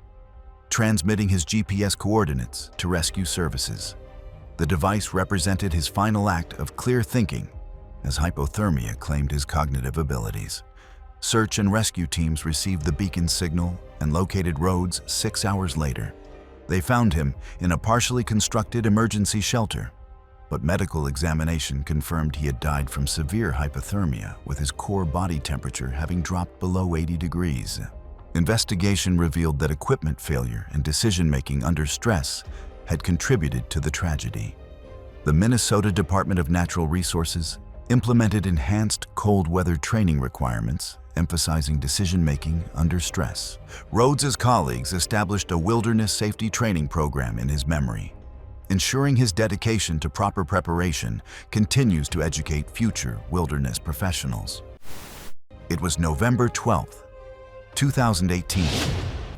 transmitting his GPS coordinates to rescue services. The device represented his final act of clear thinking as hypothermia claimed his cognitive abilities. Search and rescue teams received the beacon signal and located Rhodes 6 hours later. They found him in a partially constructed emergency shelter, but medical examination confirmed he had died from severe hypothermia, with his core body temperature having dropped below 80 degrees. Investigation revealed that equipment failure and decision-making under stress had contributed to the tragedy. The Minnesota Department of Natural Resources implemented enhanced cold weather training requirements, emphasizing decision-making under stress. Rhodes's colleagues established a wilderness safety training program in his memory, ensuring his dedication to proper preparation continues to educate future wilderness professionals. It was November 12, 2018,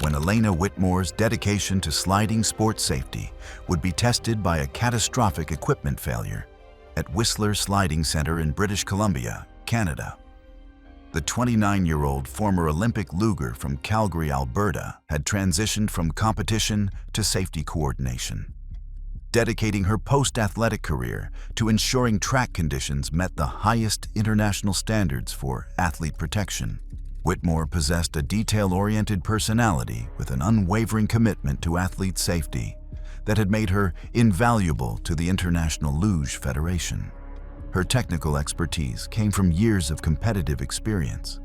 when Elena Whitmore's dedication to sliding sports safety would be tested by a catastrophic equipment failure at Whistler Sliding Center in British Columbia, Canada. The 29-year-old former Olympic luger from Calgary, Alberta, had transitioned from competition to safety coordination, dedicating her post-athletic career to ensuring track conditions met the highest international standards for athlete protection. Whitmore possessed a detail-oriented personality with an unwavering commitment to athlete safety that had made her invaluable to the International Luge Federation. Her technical expertise came from years of competitive experience,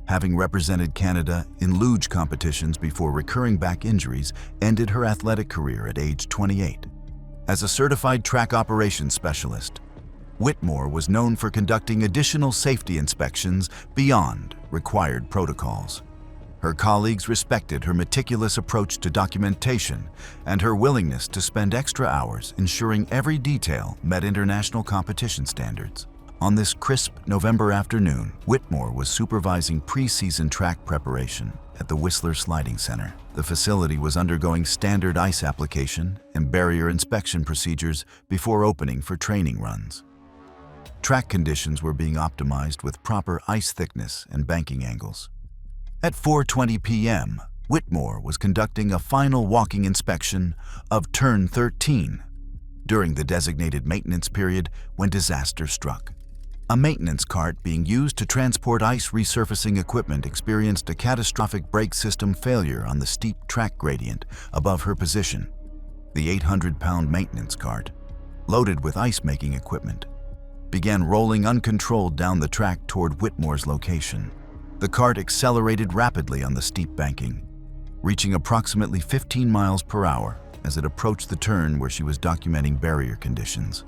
having represented Canada in luge competitions before recurring back injuries ended her athletic career at age 28. As a certified track operations specialist, Whitmore was known for conducting additional safety inspections beyond required protocols. Her colleagues respected her meticulous approach to documentation and her willingness to spend extra hours ensuring every detail met international competition standards. On this crisp November afternoon, Whitmore was supervising pre-season track preparation at the Whistler Sliding Center. The facility was undergoing standard ice application and barrier inspection procedures before opening for training runs. Track conditions were being optimized with proper ice thickness and banking angles. At 4:20 p.m., Whitmore was conducting a final walking inspection of Turn 13 during the designated maintenance period when disaster struck. A maintenance cart being used to transport ice resurfacing equipment experienced a catastrophic brake system failure on the steep track gradient above her position. The 800-pound maintenance cart, loaded with ice-making equipment, began rolling uncontrolled down the track toward Whitmore's location. The cart accelerated rapidly on the steep banking, reaching approximately 15 miles per hour as it approached the turn where she was documenting barrier conditions.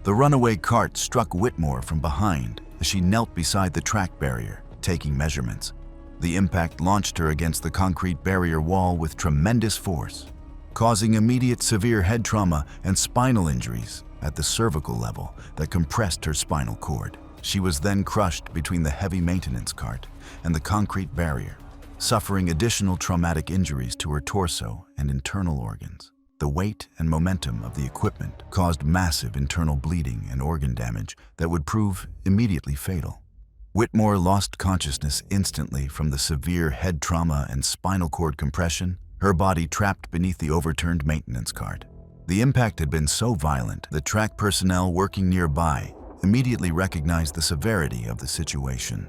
The runaway cart struck Whitmore from behind as she knelt beside the track barrier, taking measurements. The impact launched her against the concrete barrier wall with tremendous force, causing immediate severe head trauma and spinal injuries at the cervical level that compressed her spinal cord. She was then crushed between the heavy maintenance cart and the concrete barrier, suffering additional traumatic injuries to her torso and internal organs. The weight and momentum of the equipment caused massive internal bleeding and organ damage that would prove immediately fatal. Whitmore lost consciousness instantly from the severe head trauma and spinal cord compression, her body trapped beneath the overturned maintenance cart. The impact had been so violent that track personnel working nearby immediately recognized the severity of the situation.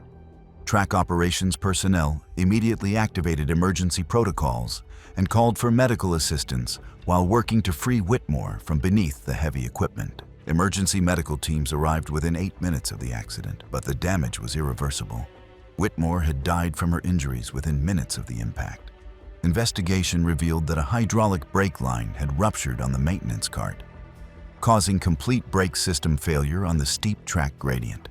Track operations personnel immediately activated emergency protocols and called for medical assistance while working to free Whitmore from beneath the heavy equipment. Emergency medical teams arrived within 8 minutes of the accident, but the damage was irreversible. Whitmore had died from her injuries within minutes of the impact. Investigation revealed that a hydraulic brake line had ruptured on the maintenance cart, causing complete brake system failure on the steep track gradient.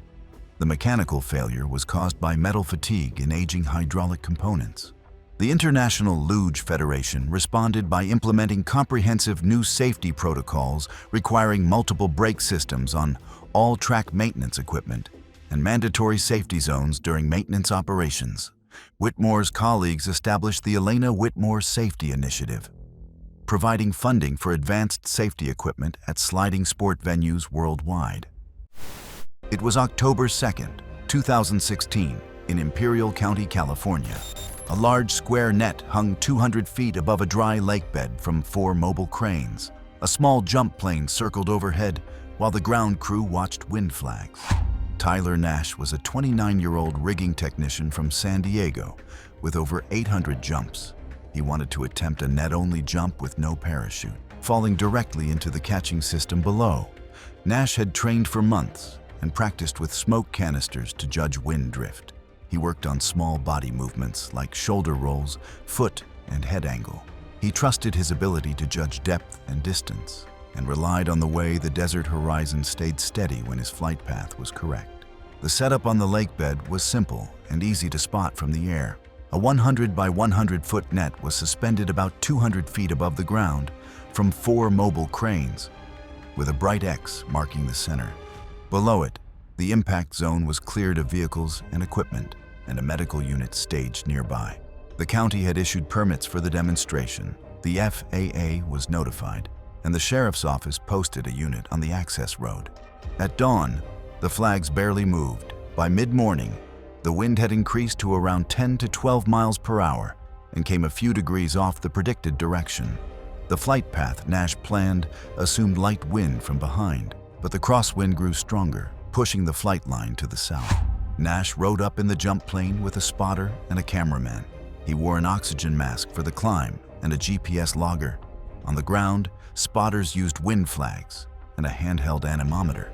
The mechanical failure was caused by metal fatigue in aging hydraulic components. The International Luge Federation responded by implementing comprehensive new safety protocols requiring multiple brake systems on all track maintenance equipment and mandatory safety zones during maintenance operations. Whitmore's colleagues established the Elena Whitmore Safety Initiative, providing funding for advanced safety equipment at sliding sport venues worldwide. It was October 2nd, 2016, in Imperial County, California. A large square net hung 200 feet above a dry lake bed from 4 mobile cranes. A small jump plane circled overhead while the ground crew watched wind flags. Tyler Nash was a 29-year-old rigging technician from San Diego with over 800 jumps. He wanted to attempt a net-only jump with no parachute, falling directly into the catching system below. Nash had trained for months and practiced with smoke canisters to judge wind drift. He worked on small body movements like shoulder rolls, foot, and head angle. He trusted his ability to judge depth and distance and relied on the way the desert horizon stayed steady when his flight path was correct. The setup on the lake bed was simple and easy to spot from the air. A 100 by 100 foot net was suspended about 200 feet above the ground from 4 mobile cranes, with a bright X marking the center. Below it, the impact zone was cleared of vehicles and equipment, and a medical unit staged nearby. The county had issued permits for the demonstration. The FAA was notified, and the sheriff's office posted a unit on the access road. At dawn, the flags barely moved. By mid-morning, the wind had increased to around 10 to 12 miles per hour and came a few degrees off the predicted direction. The flight path Nash planned assumed light wind from behind, but the crosswind grew stronger, pushing the flight line to the south. Nash rode up in the jump plane with a spotter and a cameraman. He wore an oxygen mask for the climb and a GPS logger. On the ground, spotters used wind flags and a handheld anemometer.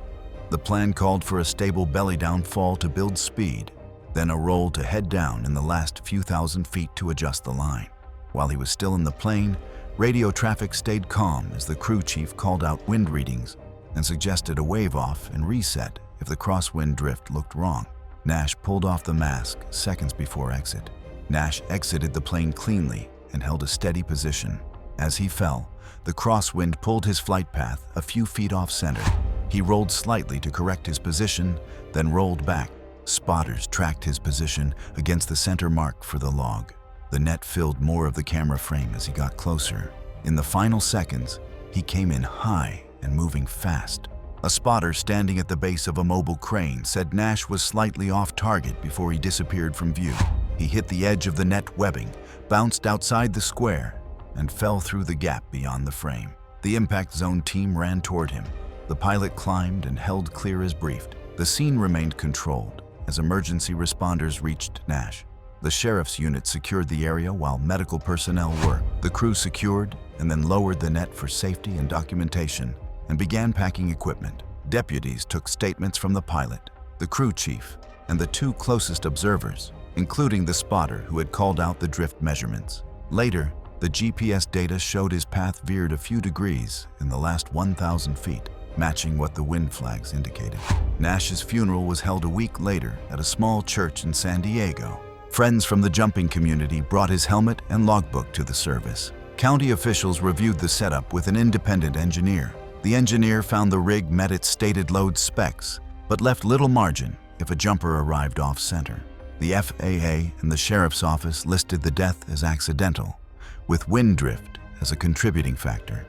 The plan called for a stable belly-down fall to build speed, then a roll to head down in the last few thousand feet to adjust the line. While he was still in the plane, radio traffic stayed calm as the crew chief called out wind readings and suggested a wave off and reset if the crosswind drift looked wrong. Nash pulled off the mask seconds before exit. Nash exited the plane cleanly and held a steady position. As he fell, the crosswind pulled his flight path a few feet off center. He rolled slightly to correct his position, then rolled back. Spotters tracked his position against the center mark for the log. The net filled more of the camera frame as he got closer. In the final seconds, he came in high and moving fast. A spotter standing at the base of a mobile crane said Nash was slightly off target before he disappeared from view. He hit the edge of the net webbing, bounced outside the square, and fell through the gap beyond the frame. The impact zone team ran toward him. The pilot climbed and held clear as briefed. The scene remained controlled as emergency responders reached Nash. The sheriff's unit secured the area while medical personnel worked. The crew secured and then lowered the net for safety and documentation and began packing equipment. Deputies took statements from the pilot, the crew chief, and the 2 closest observers, including the spotter who had called out the drift measurements. Later, the GPS data showed his path veered a few degrees in the last 1,000 feet, matching what the wind flags indicated. Nash's funeral was held a week later at a small church in San Diego. Friends from the jumping community brought his helmet and logbook to the service. County officials reviewed the setup with an independent engineer. The engineer found the rig met its stated load specs, but left little margin if a jumper arrived off-center. The FAA and the sheriff's office listed the death as accidental, with wind drift as a contributing factor.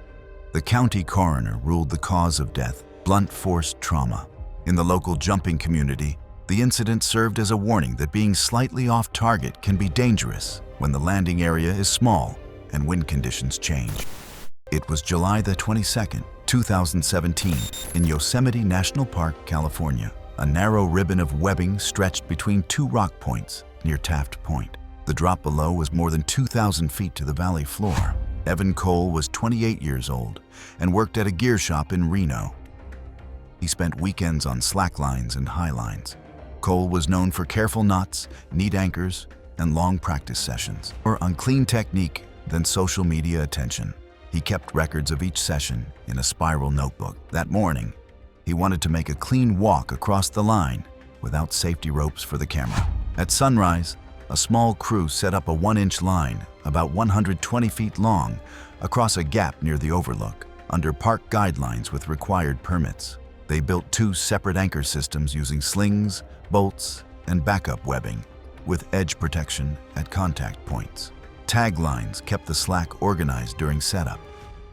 The county coroner ruled the cause of death blunt force trauma. In the local jumping community, the incident served as a warning that being slightly off target can be dangerous when the landing area is small and wind conditions change. It was July the 22nd, 2017, in Yosemite National Park, California. A narrow ribbon of webbing stretched between 2 rock points near Taft Point. The drop below was more than 2,000 feet to the valley floor. Evan Cole was 28 years old and worked at a gear shop in Reno. He spent weekends on slacklines and highlines. Cole was known for careful knots, neat anchors, and long practice sessions, or on clean technique than social media attention. He kept records of each session in a spiral notebook. That morning, he wanted to make a clean walk across the line without safety ropes for the camera. At sunrise, a small crew set up a 1-inch line about 120 feet long across a gap near the overlook, under park guidelines with required permits. They built 2 separate anchor systems using slings, bolts, and backup webbing, with edge protection at contact points. Tag lines kept the slack organized during setup.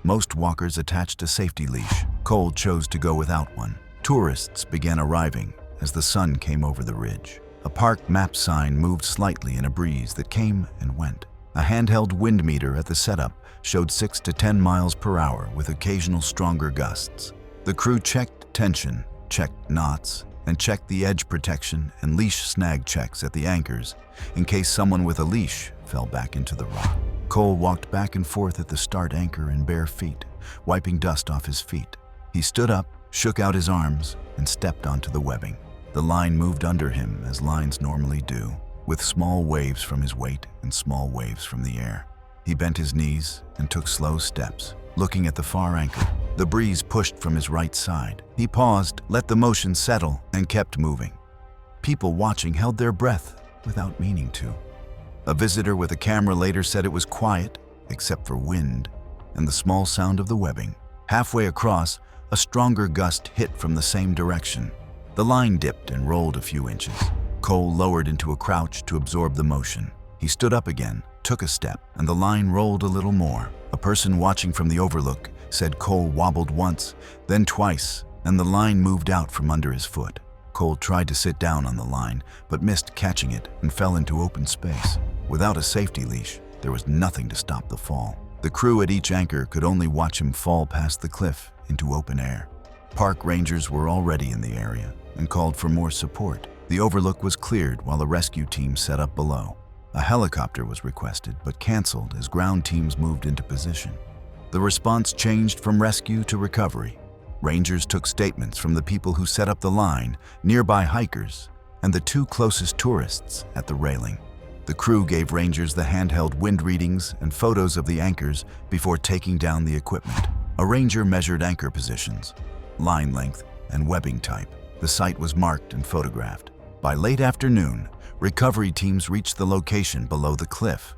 Most walkers attached a safety leash. Cole chose to go without one. Tourists began arriving as the sun came over the ridge. A park map sign moved slightly in a breeze that came and went. A handheld wind meter at the setup showed 6 to 10 miles per hour with occasional stronger gusts. The crew checked tension, checked knots, and checked the edge protection and leash snag checks at the anchors in case someone with a leash fell back into the rock. Cole walked back and forth at the start anchor in bare feet, wiping dust off his feet. He stood up, shook out his arms, and stepped onto the webbing. The line moved under him as lines normally do, with small waves from his weight and small waves from the air. He bent his knees and took slow steps, looking at the far anchor. The breeze pushed from his right side. He paused, let the motion settle, and kept moving. People watching held their breath without meaning to. A visitor with a camera later said it was quiet, except for wind and the small sound of the webbing. Halfway across, a stronger gust hit from the same direction. The line dipped and rolled a few inches. Cole lowered into a crouch to absorb the motion. He stood up again, took a step, and the line rolled a little more. A person watching from the overlook said Cole wobbled once, then twice, and the line moved out from under his foot. Cole tried to sit down on the line, but missed catching it and fell into open space. Without a safety leash, there was nothing to stop the fall. The crew at each anchor could only watch him fall past the cliff into open air. Park rangers were already in the area and called for more support. The overlook was cleared while the rescue team set up below. A helicopter was requested but canceled as ground teams moved into position. The response changed from rescue to recovery. Rangers took statements from the people who set up the line, nearby hikers, and the 2 closest tourists at the railing. The crew gave rangers the handheld wind readings and photos of the anchors before taking down the equipment. A ranger measured anchor positions, line length, and webbing type. The site was marked and photographed. By late afternoon, recovery teams reached the location below the cliff.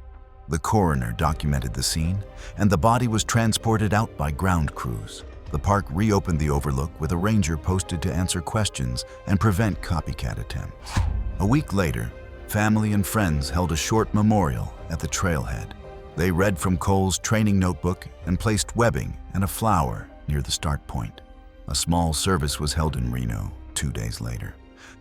The coroner documented the scene, and the body was transported out by ground crews. The park reopened the overlook with a ranger posted to answer questions and prevent copycat attempts. A week later, family and friends held a short memorial at the trailhead. They read from Cole's training notebook and placed webbing and a flower near the start point. A small service was held in Reno 2 days later.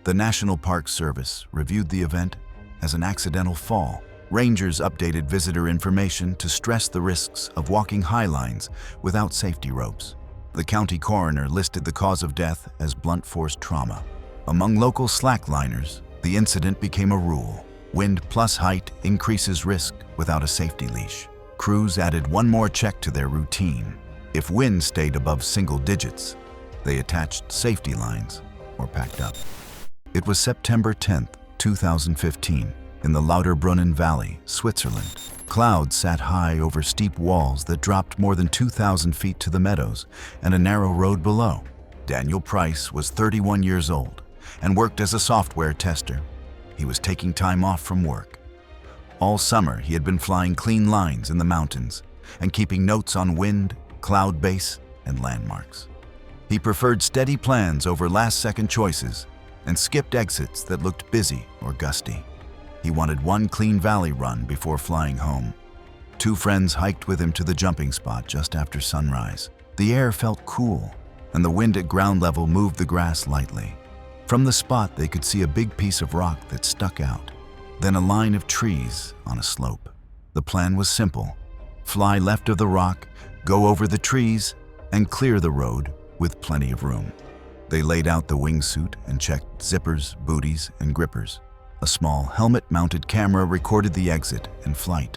The National Park Service reviewed the event as an accidental fall. Rangers updated visitor information to stress the risks of walking high lines without safety ropes. The county coroner listed the cause of death as blunt force trauma. Among local slackliners, the incident became a rule. Wind plus height increases risk without a safety leash. Crews added one more check to their routine. If wind stayed above single digits, they attached safety lines or packed up. It was September 10, 2015, in the Lauterbrunnen Valley, Switzerland. Clouds sat high over steep walls that dropped more than 2,000 feet to the meadows and a narrow road below. Daniel Price was 31 years old and worked as a software tester. He was taking time off from work. All summer, he had been flying clean lines in the mountains and keeping notes on wind, cloud base, and landmarks. He preferred steady plans over last-second choices and skipped exits that looked busy or gusty. He wanted one clean valley run before flying home. 2 friends hiked with him to the jumping spot just after sunrise. The air felt cool, and the wind at ground level moved the grass lightly. From the spot, they could see a big piece of rock that stuck out, then a line of trees on a slope. The plan was simple: fly left of the rock, go over the trees, and clear the road with plenty of room. They laid out the wingsuit and checked zippers, booties, and grippers. A small helmet-mounted camera recorded the exit and flight,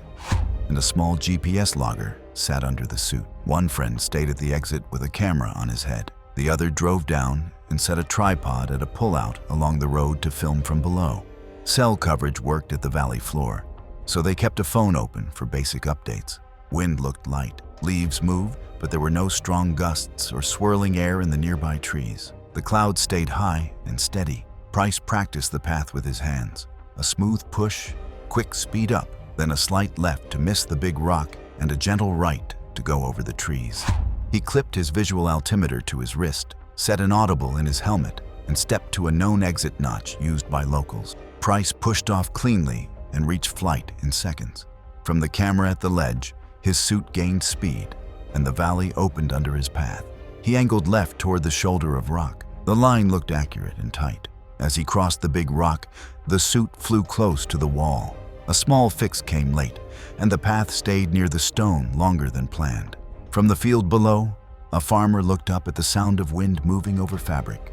and a small GPS logger sat under the suit. One friend stayed at the exit with a camera on his head. The other drove down and set a tripod at a pullout along the road to film from below. Cell coverage worked at the valley floor, so they kept a phone open for basic updates. Wind looked light, Leaves moved, but there were no strong gusts or swirling air in the nearby trees. The clouds stayed high and steady. Price practiced the path with his hands. A smooth push, quick speed up, then a slight left to miss the big rock, and a gentle right to go over the trees. He clipped his visual altimeter to his wrist, set an audible in his helmet, and stepped to a known exit notch used by locals. Price pushed off cleanly and reached flight in seconds. From the camera at the ledge, his suit gained speed, and the valley opened under his path. He angled left toward the shoulder of rock. The line looked accurate and tight. As he crossed the big rock, the suit flew close to the wall. A small fix came late, and the path stayed near the stone longer than planned. From the field below, a farmer looked up at the sound of wind moving over fabric.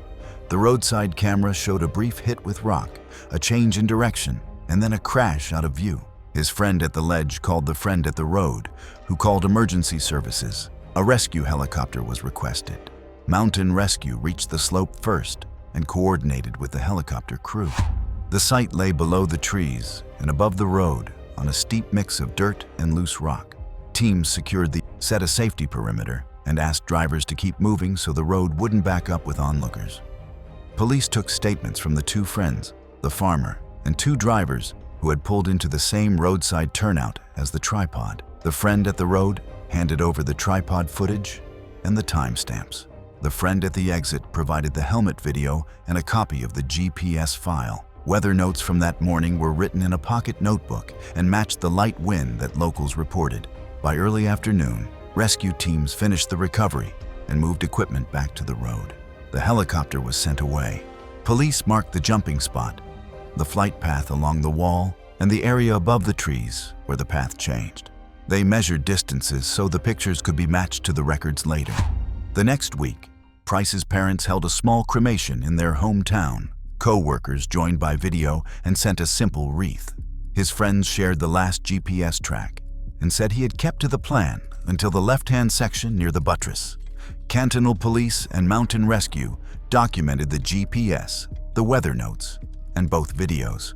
The roadside camera showed a brief hit with rock, a change in direction, and then a crash out of view. His friend at the ledge called the friend at the road, who called emergency services. A rescue helicopter was requested. Mountain Rescue reached the slope first and coordinated with the helicopter crew. The site lay below the trees and above the road on a steep mix of dirt and loose rock. Teams set a safety perimeter and asked drivers to keep moving so the road wouldn't back up with onlookers. Police took statements from the two friends, the farmer, and two drivers who had pulled into the same roadside turnout as the tripod. The friend at the road handed over the tripod footage and the timestamps. The friend at the exit provided the helmet video and a copy of the GPS file. Weather notes from that morning were written in a pocket notebook and matched the light wind that locals reported. By early afternoon, rescue teams finished the recovery and moved equipment back to the road. The helicopter was sent away. Police marked the jumping spot, the flight path along the wall, and the area above the trees where the path changed. They measured distances so the pictures could be matched to the records later. The next week, Price's parents held a small cremation in their hometown. Co-workers joined by video and sent a simple wreath. His friends shared the last GPS track and said he had kept to the plan until the left-hand section near the buttress. Cantonal Police and Mountain Rescue documented the GPS, the weather notes, and both videos.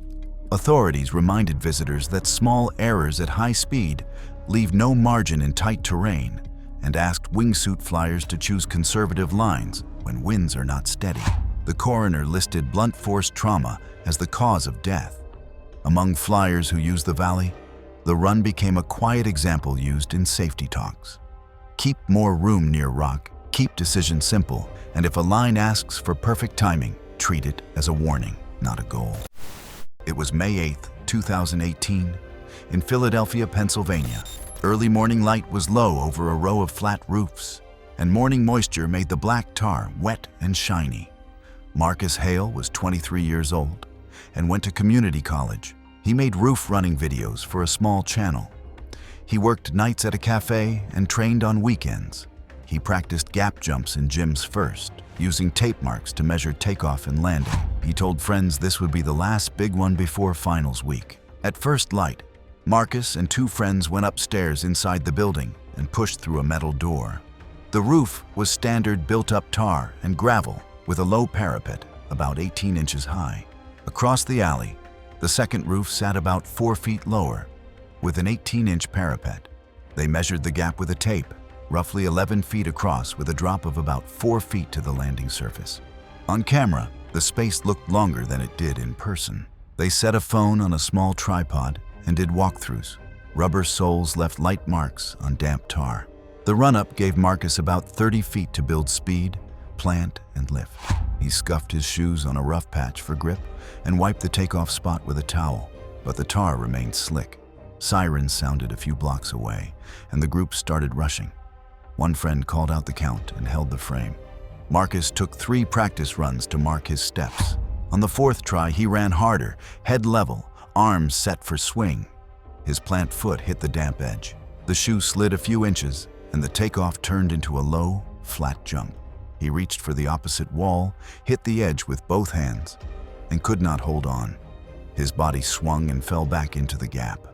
Authorities reminded visitors that small errors at high speed leave no margin in tight terrain and asked wingsuit flyers to choose conservative lines when winds are not steady. The coroner listed blunt force trauma as the cause of death. Among flyers who used the valley, the run became a quiet example used in safety talks. Keep more room near rock, keep decisions simple, and if a line asks for perfect timing, treat it as a warning, not a goal. It was May 8, 2018, in Philadelphia, Pennsylvania. Early morning light was low over a row of flat roofs, and morning moisture made the black tar wet and shiny. Marcus Hale was 23 years old and went to community college. He made roof running videos for a small channel. He worked nights at a cafe and trained on weekends. He practiced gap jumps in gyms first, using tape marks to measure takeoff and landing. He told friends this would be the last big one before finals week. At first light, Marcus and two friends went upstairs inside the building and pushed through a metal door. The roof was standard built-up tar and gravel with a low parapet about 18 inches high. Across the alley, the second roof sat about 4 feet lower with an 18-inch parapet. They measured the gap with a tape, roughly 11 feet across with a drop of about 4 feet to the landing surface. On camera, the space looked longer than it did in person. They set a phone on a small tripod and did walkthroughs. Rubber soles left light marks on damp tar. The run-up gave Marcus about 30 feet to build speed, plant, and lift. He scuffed his shoes on a rough patch for grip and wiped the takeoff spot with a towel, but the tar remained slick. Sirens sounded a few blocks away, and the group started rushing. One friend called out the count and held the frame. Marcus took 3 practice runs to mark his steps. On the 4th try, he ran harder, head level, arms set for swing. His plant foot hit the damp edge. The shoe slid a few inches, and the takeoff turned into a low, flat jump. He reached for the opposite wall, hit the edge with both hands, and could not hold on. His body swung and fell back into the gap.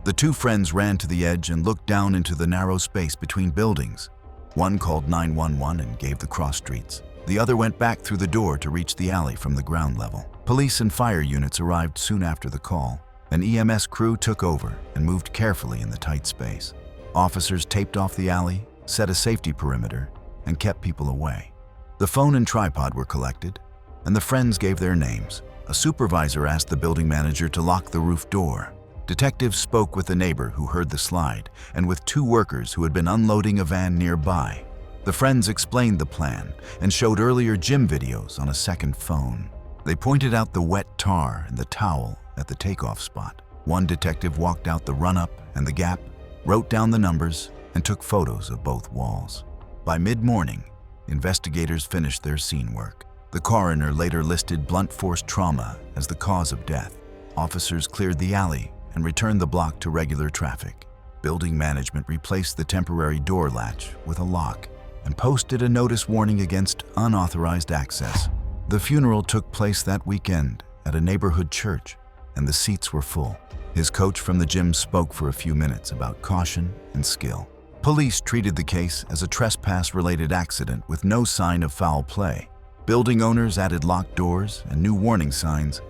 The two friends ran to the edge and looked down into the narrow space between buildings. One called 911 and gave the cross streets. The other went back through the door to reach the alley from the ground level. Police and fire units arrived soon after the call. An EMS crew took over and moved carefully in the tight space. Officers taped off the alley, set a safety perimeter, and kept people away. The phone and tripod were collected, and the friends gave their names. A supervisor asked the building manager to lock the roof door. Detectives spoke with a neighbor who heard the slide and with 2 workers who had been unloading a van nearby. The friends explained the plan and showed earlier gym videos on a second phone. They pointed out the wet tar and the towel at the takeoff spot. One detective walked out the run-up and the gap, wrote down the numbers, and took photos of both walls. By mid-morning, investigators finished their scene work. The coroner later listed blunt force trauma as the cause of death. Officers cleared the alley and returned the block to regular traffic. Building management replaced the temporary door latch with a lock and posted a notice warning against unauthorized access. The funeral took place that weekend at a neighborhood church, and the seats were full. His coach from the gym spoke for a few minutes about caution and skill. Police treated the case as a trespass-related accident with no sign of foul play. Building owners added locked doors and new warning signs,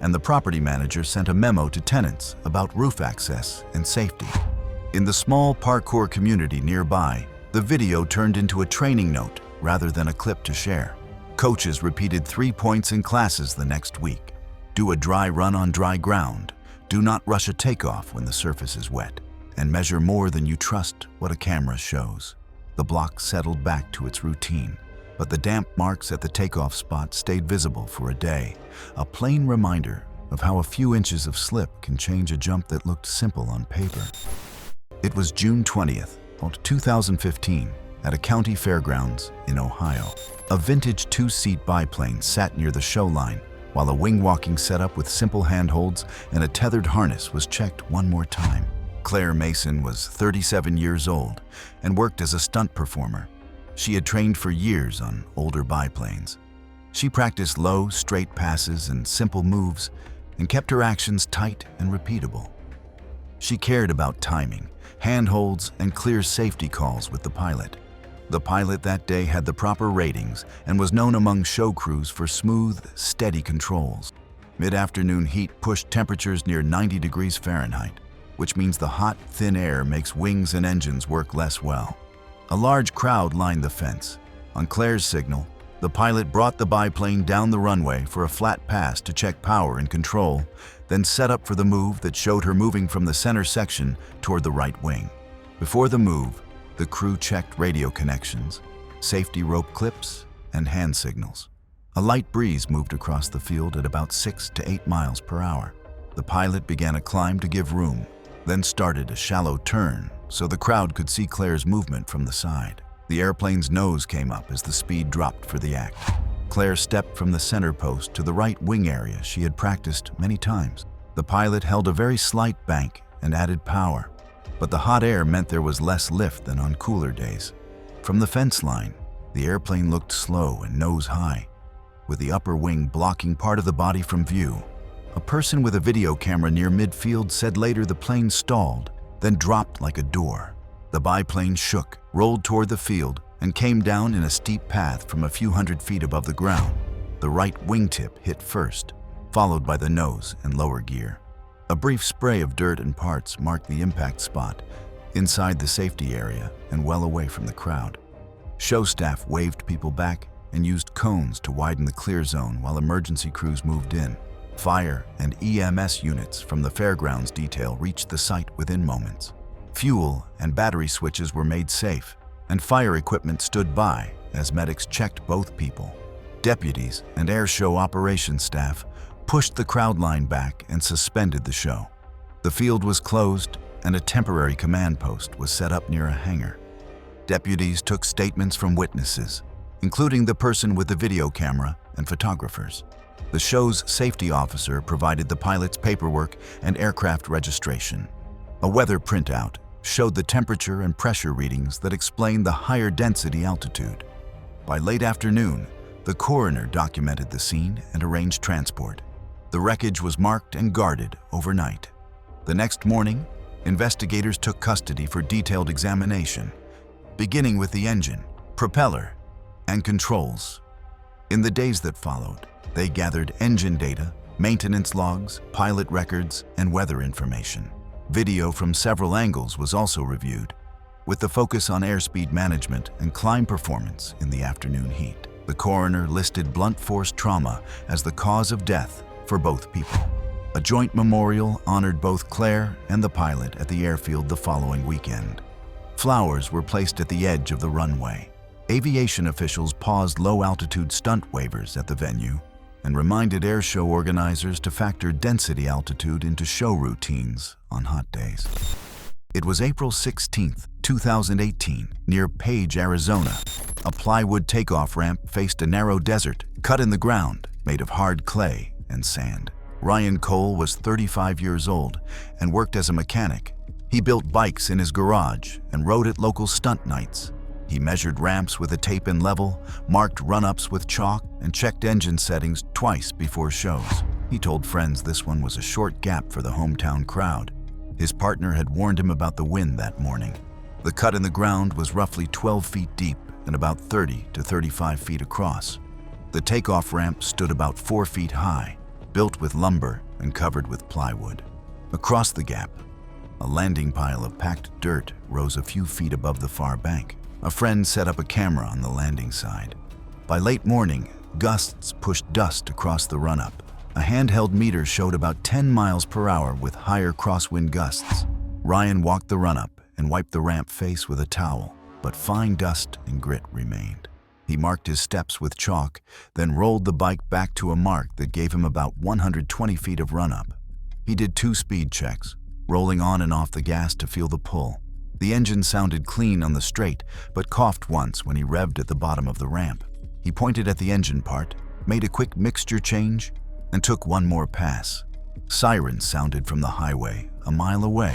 and the property manager sent a memo to tenants about roof access and safety. In the small parkour community nearby, the video turned into a training note rather than a clip to share. Coaches repeated 3 points in classes the next week. Do a dry run on dry ground. Do not rush a takeoff when the surface is wet. And measure more than you trust what a camera shows. The block settled back to its routine, but the damp marks at the takeoff spot stayed visible for a day, a plain reminder of how a few inches of slip can change a jump that looked simple on paper. It was June 20th, 2015, at a county fairgrounds in Ohio. A vintage 2-seat biplane sat near the show line, while a wing-walking setup with simple handholds and a tethered harness was checked one more time. Claire Mason was 37 years old and worked as a stunt performer. She had trained for years on older biplanes. She practiced low, straight passes and simple moves and kept her actions tight and repeatable. She cared about timing, handholds, and clear safety calls with the pilot. The pilot that day had the proper ratings and was known among show crews for smooth, steady controls. Mid-afternoon heat pushed temperatures near 90 degrees Fahrenheit, which means the hot, thin air makes wings and engines work less well. A large crowd lined the fence. On Claire's signal, the pilot brought the biplane down the runway for a flat pass to check power and control, then set up for the move that showed her moving from the center section toward the right wing. Before the move, the crew checked radio connections, safety rope clips, and hand signals. A light breeze moved across the field at about 6 to 8 miles per hour. The pilot began a climb to give room, then started a shallow turn so the crowd could see Claire's movement from the side. The airplane's nose came up as the speed dropped for the act. Claire stepped from the center post to the right wing area she had practiced many times. The pilot held a very slight bank and added power, but the hot air meant there was less lift than on cooler days. From the fence line, the airplane looked slow and nose high, with the upper wing blocking part of the body from view. A person with a video camera near midfield said later the plane stalled, then dropped like a door. The biplane shook, rolled toward the field, and came down in a steep path from a few hundred feet above the ground. The right wingtip hit first, followed by the nose and lower gear. A brief spray of dirt and parts marked the impact spot, inside the safety area and well away from the crowd. Show staff waved people back and used cones to widen the clear zone while emergency crews moved in. Fire and EMS units from the fairgrounds detail reached the site within moments. Fuel and battery switches were made safe, and fire equipment stood by as medics checked both people. Deputies and air show operations staff pushed the crowd line back and suspended the show. The field was closed and a temporary command post was set up near a hangar. Deputies took statements from witnesses, including the person with the video camera and photographers. The show's safety officer provided the pilot's paperwork and aircraft registration. A weather printout showed the temperature and pressure readings that explained the higher density altitude. By late afternoon, the coroner documented the scene and arranged transport. The wreckage was marked and guarded overnight. The next morning, investigators took custody for detailed examination, beginning with the engine, propeller, and controls. In the days that followed, they gathered engine data, maintenance logs, pilot records, and weather information. Video from several angles was also reviewed, with the focus on airspeed management and climb performance in the afternoon heat. The coroner listed blunt force trauma as the cause of death for both people. A joint memorial honored both Claire and the pilot at the airfield the following weekend. Flowers were placed at the edge of the runway. Aviation officials paused low-altitude stunt waivers at the venue and reminded airshow organizers to factor density altitude into show routines on hot days. It was April 16, 2018, near Page, Arizona. A plywood takeoff ramp faced a narrow desert cut in the ground made of hard clay and sand. Ryan Cole was 35 years old and worked as a mechanic. He built bikes in his garage and rode at local stunt nights. He measured ramps with a tape and level, marked run-ups with chalk, and checked engine settings twice before shows. He told friends this one was a short gap for the hometown crowd. His partner had warned him about the wind that morning. The cut in the ground was roughly 12 feet deep and about 30 to 35 feet across. The takeoff ramp stood about 4 feet high, built with lumber and covered with plywood. Across the gap, a landing pile of packed dirt rose a few feet above the far bank. A friend set up a camera on the landing side. By late morning, gusts pushed dust across the run-up. A handheld meter showed about 10 miles per hour with higher crosswind gusts. Ryan walked the run-up and wiped the ramp face with a towel, but fine dust and grit remained. He marked his steps with chalk, then rolled the bike back to a mark that gave him about 120 feet of run-up. He did 2 speed checks, rolling on and off the gas to feel the pull. The engine sounded clean on the straight, but coughed once when he revved at the bottom of the ramp. He pointed at the engine part, made a quick mixture change, and took one more pass. Sirens sounded from the highway, a mile away.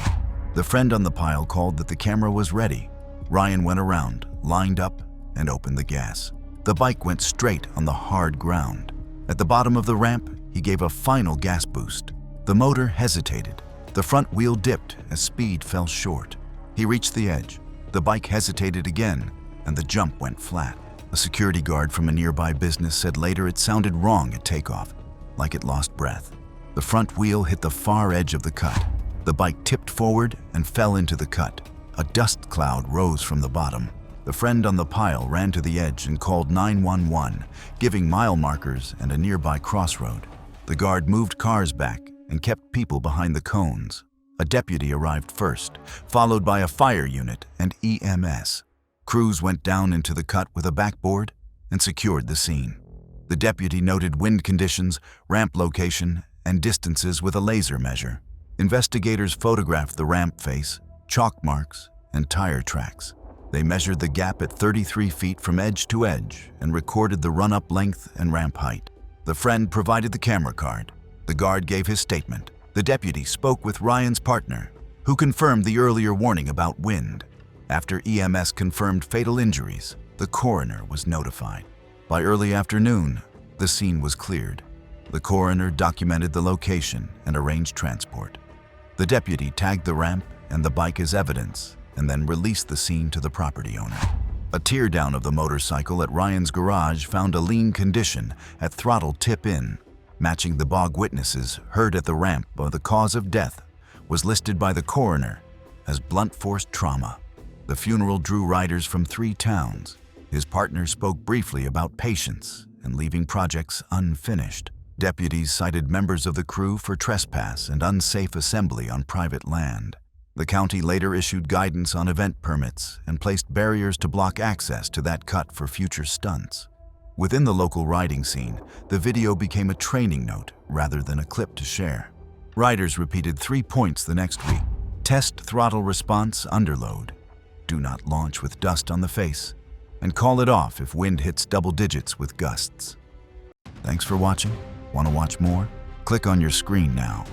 The friend on the pile called that the camera was ready. Ryan went around, lined up, and opened the gas. The bike went straight on the hard ground. At the bottom of the ramp, he gave a final gas boost. The motor hesitated. The front wheel dipped as speed fell short. He reached the edge. The bike hesitated again, and the jump went flat. A security guard from a nearby business said later it sounded wrong at takeoff, like it lost breath. The front wheel hit the far edge of the cut. The bike tipped forward and fell into the cut. A dust cloud rose from the bottom. The friend on the pile ran to the edge and called 911, giving mile markers and a nearby crossroad. The guard moved cars back and kept people behind the cones. A deputy arrived first, followed by a fire unit and EMS. Crews went down into the cut with a backboard and secured the scene. The deputy noted wind conditions, ramp location, and distances with a laser measure. Investigators photographed the ramp face, chalk marks, and tire tracks. They measured the gap at 33 feet from edge to edge and recorded the run-up length and ramp height. The friend provided the camera card. The guard gave his statement. The deputy spoke with Ryan's partner, who confirmed the earlier warning about wind. After EMS confirmed fatal injuries, the coroner was notified. By early afternoon, the scene was cleared. The coroner documented the location and arranged transport. The deputy tagged the ramp and the bike as evidence and then released the scene to the property owner. A teardown of the motorcycle at Ryan's garage found a lean condition at throttle tip-in, matching the bog witnesses heard at the ramp, but the cause of death was listed by the coroner as blunt force trauma. The funeral drew riders from 3 towns. His partner spoke briefly about patience and leaving projects unfinished. Deputies cited members of the crew for trespass and unsafe assembly on private land. The county later issued guidance on event permits and placed barriers to block access to that cut for future stunts. Within the local riding scene, the video became a training note rather than a clip to share. Riders repeated 3 points the next week. Test throttle response underload. Do not launch with dust on the face. And call it off if wind hits double digits with gusts. Thanks for watching. Want to watch more? Click on your screen now.